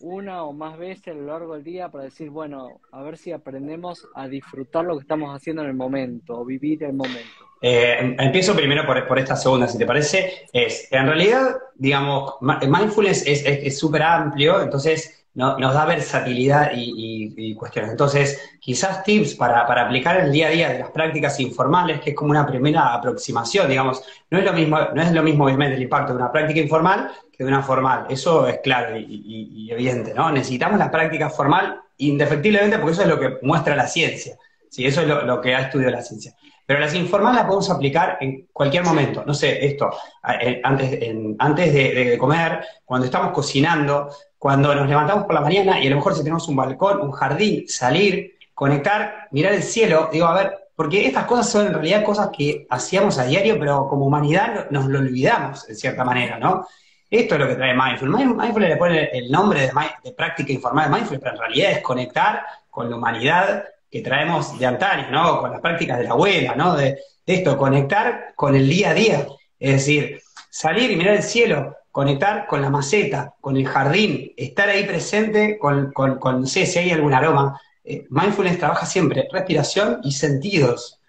una o más veces a lo largo del día para decir, bueno, a ver si aprendemos a disfrutar lo que estamos haciendo en el momento, o vivir el momento? Empiezo primero por esta segunda, si te parece. En realidad, digamos, mindfulness es súper amplio, entonces nos da versatilidad y cuestiones. Entonces, quizás tips para aplicar en el día a día de las prácticas informales, que es como una primera aproximación, digamos. No es lo mismo obviamente el impacto de una práctica informal que de una formal. Eso es claro y evidente, ¿no? Necesitamos la práctica formal indefectiblemente porque eso es lo que muestra la ciencia. Sí, eso es lo que ha estudiado la ciencia. Pero las informales las podemos aplicar en cualquier momento. No sé, esto, antes de comer, cuando estamos cocinando, cuando nos levantamos por la mañana y a lo mejor si tenemos un balcón, un jardín, salir, conectar, mirar el cielo, digo, a ver, porque estas cosas son en realidad cosas que hacíamos a diario, pero como humanidad nos lo olvidamos, en cierta manera, ¿no? Esto es lo que trae Mindfulness. Mindfulness le pone el nombre de práctica informal de Mindfulness, pero en realidad es conectar con la humanidad que traemos de antaño, ¿no? Con las prácticas de la abuela, ¿no? De esto, conectar con el día a día. Es decir, salir y mirar el cielo, conectar con la maceta, con el jardín, estar ahí presente no sé si hay algún aroma. Mindfulness trabaja siempre respiración y sentidos.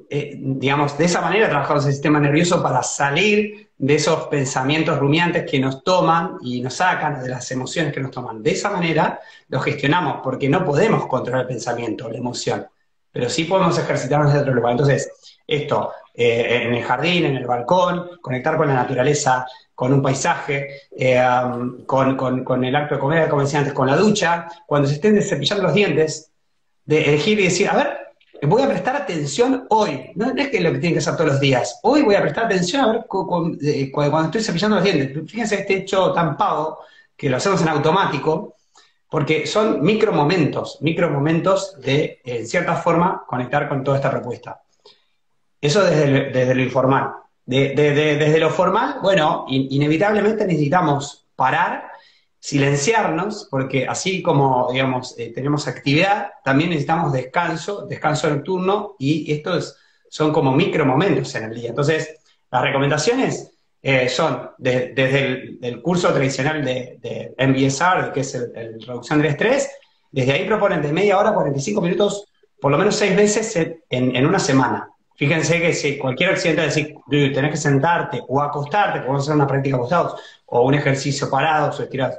Digamos, de esa manera trabajamos el sistema nervioso para salir de esos pensamientos rumiantes que nos toman y nos sacan de las emociones que nos toman. De esa manera lo gestionamos, porque no podemos controlar el pensamiento, la emoción, pero sí podemos ejercitarnos desde otro lugar. Entonces, esto, en el jardín, en el balcón, conectar con la naturaleza, con un paisaje, con el acto de comer, como decía antes, con la ducha, cuando se estén cepillando los dientes, de elegir y decir, a ver, voy a prestar atención hoy. No es que lo que tienen que hacer todos los días. Hoy voy a prestar atención a ver cuando estoy cepillando los dientes. Fíjense este hecho tan pavo, que lo hacemos en automático, porque son micromomentos de, en cierta forma, conectar con toda esta propuesta. Eso desde lo informal. Desde lo formal, bueno, inevitablemente necesitamos parar, silenciarnos, porque así como, digamos, tenemos actividad, también necesitamos descanso nocturno, y estos son como micromomentos en el día. Entonces, las recomendaciones son desde el curso tradicional de MBSR, que es el reducción del estrés, desde ahí proponen de media hora a 45 minutos, por lo menos 6 veces en una semana. Fíjense que si cualquier accidente, es decir, tenés que sentarte o acostarte, podemos hacer una práctica acostados, o un ejercicio parados o estirados,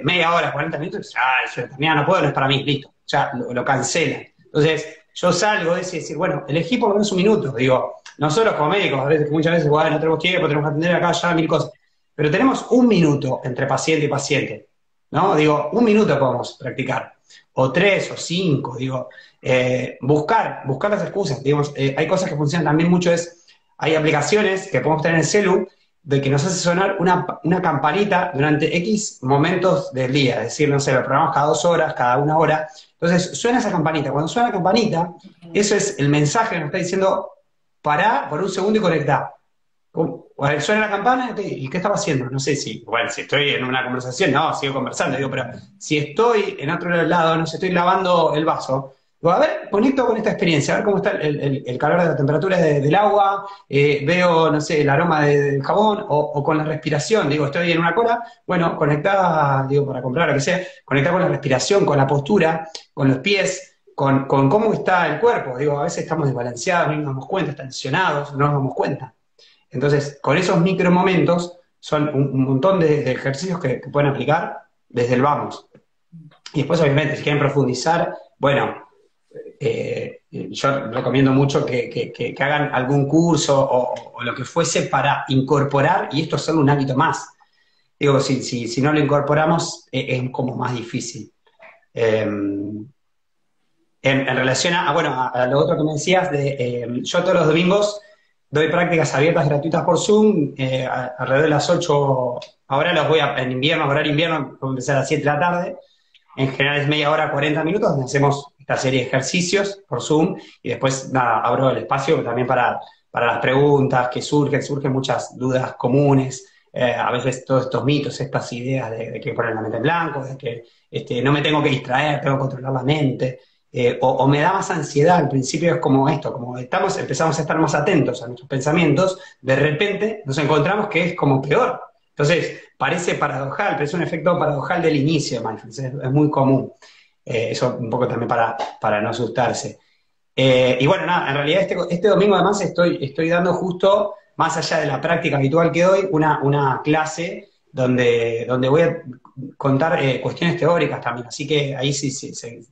media hora, 40 minutos, yo terminé, no puedo, no es para mí, listo, ya lo cancelan. Entonces, yo salgo de ese y decir, bueno, elegí por lo menos un minuto, digo, nosotros como médicos, muchas veces, bueno, no tenemos tiempo, tenemos que atender acá, ya, mil cosas, pero tenemos un minuto entre paciente y paciente, ¿no? Digo, un minuto podemos practicar, o 3 o 5, digo, buscar las excusas, digamos, hay cosas que funcionan también mucho, hay aplicaciones que podemos tener en el celu, de que nos hace sonar una campanita durante X momentos del día, es decir, no sé, lo programamos cada 2 horas, cada 1 hora, entonces suena esa campanita, cuando suena la campanita, eso es el mensaje que nos está diciendo, pará por un segundo y conectá. Suena la campana, ¿y qué estaba haciendo? No sé si, bueno, si estoy en una conversación, no, sigo conversando, digo, pero si estoy en otro lado, no sé, estoy lavando el vaso, digo, a ver, conecto con esta experiencia, a ver cómo está el calor de la temperatura del agua, veo, no sé, el aroma del jabón, o con la respiración, digo, estoy en una cola, bueno, conectá, digo, para comprar, lo que sea, conectá con la respiración, con la postura, con los pies, con cómo está el cuerpo, digo, a veces estamos desbalanceados, no nos damos cuenta, tensionados, no nos damos cuenta. Entonces, con esos micromomentos son un montón de ejercicios que pueden aplicar desde el vamos. Y después, obviamente, si quieren profundizar, bueno, yo recomiendo mucho que hagan algún curso o lo que fuese para incorporar y esto hacerlo un hábito más. Digo, si no lo incorporamos, es como más difícil. En relación a lo otro que me decías, yo todos los domingos doy prácticas abiertas gratuitas por Zoom, alrededor de las 8, ahora los voy en invierno, horario invierno, voy a empezar a las 7 de la tarde, en general es media hora, 40 minutos, donde hacemos esta serie de ejercicios por Zoom y después, nada, abro el espacio también para las preguntas que surgen muchas dudas comunes, a veces todos estos mitos, estas ideas de que poner la mente en blanco, de que no me tengo que distraer, tengo que controlar la mente, o me da más ansiedad. Al principio es como esto, como empezamos a estar más atentos a nuestros pensamientos, de repente nos encontramos que es como peor. Entonces, parece paradojal, pero es un efecto paradojal del inicio de mindfulness, es muy común. Eso un poco también para no asustarse. Y bueno, nada, en realidad este domingo además estoy dando justo, más allá de la práctica habitual que doy, una clase donde voy a contar cuestiones teóricas también. Así que ahí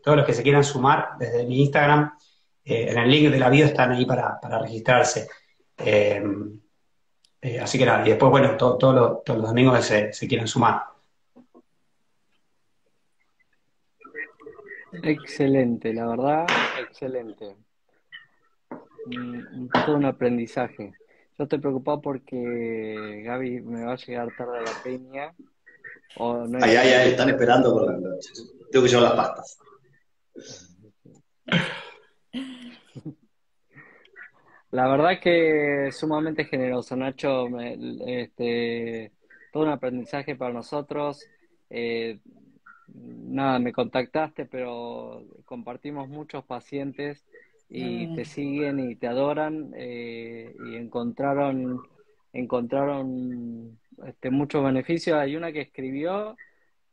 todos los que se quieran sumar desde mi Instagram, en el link de la bio están ahí para registrarse. Eh, Así que nada, y después, bueno, todos los domingos se quieren sumar. Excelente, la verdad, excelente. Todo un aprendizaje. Yo estoy preocupado porque Gaby me va a llegar tarde a la peña o no Ay, ay, ay, hay... están esperando por la noche. Tengo que llevar las pastas. La verdad que sumamente generoso, Nacho. Todo un aprendizaje para nosotros. Eh, Nada, me contactaste, pero compartimos muchos pacientes y te siguen y te adoran y encontraron muchos beneficios. Hay una que escribió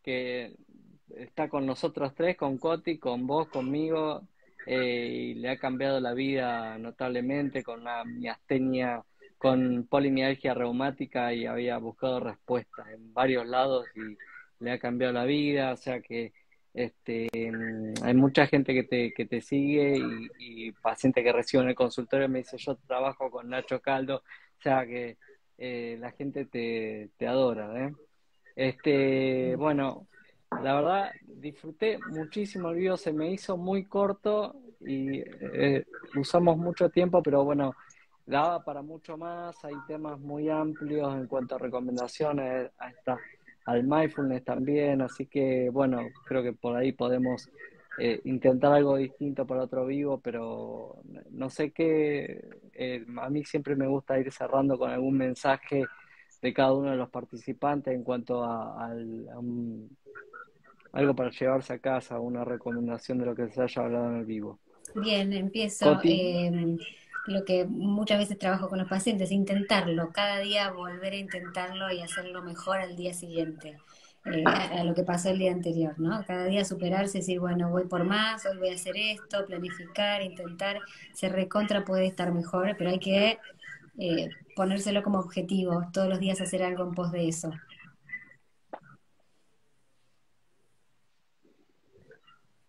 que está con nosotros tres, con Coti, con vos, conmigo, y le ha cambiado la vida notablemente con una miastenia, con polimialgia reumática y había buscado respuestas en varios lados y le ha cambiado la vida, o sea que hay mucha gente que te sigue y pacientes que recibo en el consultorio me dice yo trabajo con Nacho Caldo, o sea que la gente te adora, ¿eh? Bueno, la verdad disfruté muchísimo el video, se me hizo muy corto y usamos mucho tiempo, pero bueno, daba para mucho más, hay temas muy amplios en cuanto a recomendaciones, al mindfulness también, así que bueno, creo que por ahí podemos intentar algo distinto para otro vivo, pero no sé qué, a mí siempre me gusta ir cerrando con algún mensaje de cada uno de los participantes en cuanto algo para llevarse a casa, una recomendación de lo que se haya hablado en el vivo. Bien, empiezo. Coti, Lo que muchas veces trabajo con los pacientes, intentarlo, cada día volver a intentarlo y hacerlo mejor al día siguiente, a lo que pasó el día anterior, ¿no? Cada día superarse, decir, bueno, voy por más, hoy voy a hacer esto, planificar, intentar, se recontra puede estar mejor, pero hay que ponérselo como objetivo, todos los días hacer algo en pos de eso.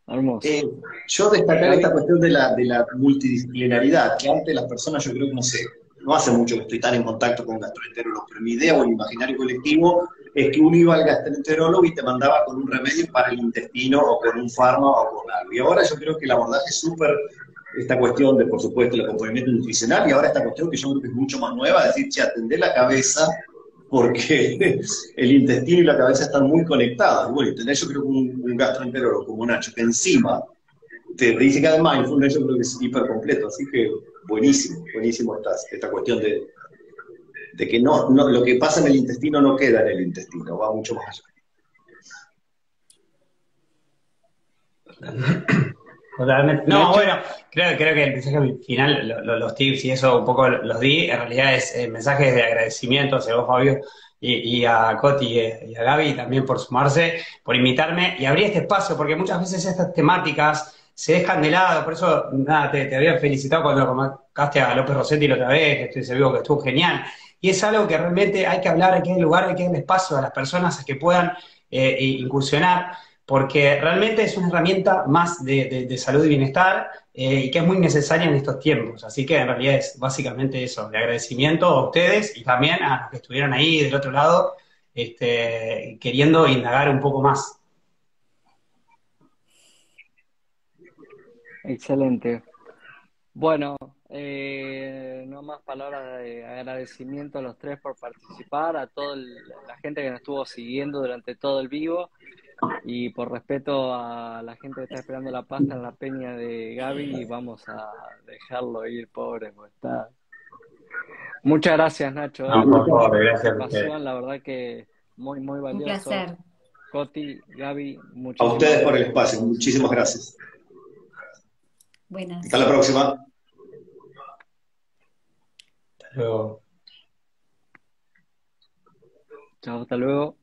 hermoso. Yo destacar Gaby, esta cuestión de la multidisciplinaridad, que antes las personas, yo creo que no hace mucho que estoy tan en contacto con gastroenterólogos, pero mi idea o el imaginario colectivo es que uno iba al gastroenterólogo y te mandaba con un remedio para el intestino o con un fármaco o con algo. Y ahora yo creo que el abordaje es súper, esta cuestión de, por supuesto, el acompañamiento nutricional, y ahora esta cuestión que yo creo que es mucho más nueva, decir, che, atender la cabeza porque el intestino y la cabeza están muy conectados. Bueno, y tener yo creo que un gastroenterólogo como Nacho, que encima te dice que además mindfulness, yo creo que es hiper completo, así que buenísimo, buenísimo esta cuestión de que lo que pasa en el intestino no queda en el intestino, va mucho más allá. Totalmente. No, Nacho, bueno, creo que el mensaje final, los tips y eso un poco los di, en realidad es mensajes de agradecimiento hacia vos, Fabio, y a Coti y a Gaby también por sumarse, por invitarme y abrir este espacio, porque muchas veces estas temáticas se dejan de lado, por eso, nada, te había felicitado cuando lo convocaste a López Rossetti la otra vez, que estoy seguro que estuvo genial, y es algo que realmente hay que hablar, hay que dar lugar, hay que dar espacio a las personas a que puedan incursionar, porque realmente es una herramienta más de salud y bienestar y que es muy necesaria en estos tiempos. Así que en realidad es básicamente eso, de agradecimiento a ustedes y también a los que estuvieron ahí del otro lado queriendo indagar un poco más. excelente. Bueno, no más palabras de agradecimiento a los tres por participar, a toda la gente que nos estuvo siguiendo durante todo el vivo. Y por respeto a la gente que está esperando la pasta en la peña de Gaby, vamos a dejarlo ir, pobre, porque está... Muchas gracias, Nacho, No, por por tu favor, gracias a ustedes. participación, la verdad que muy, muy Un valioso. placer. Coti, Gaby, A muchísimas ustedes por el gracias por espacio, todo. muchísimas gracias. Buenas. Hasta la próxima. Hasta luego. Chao, hasta luego.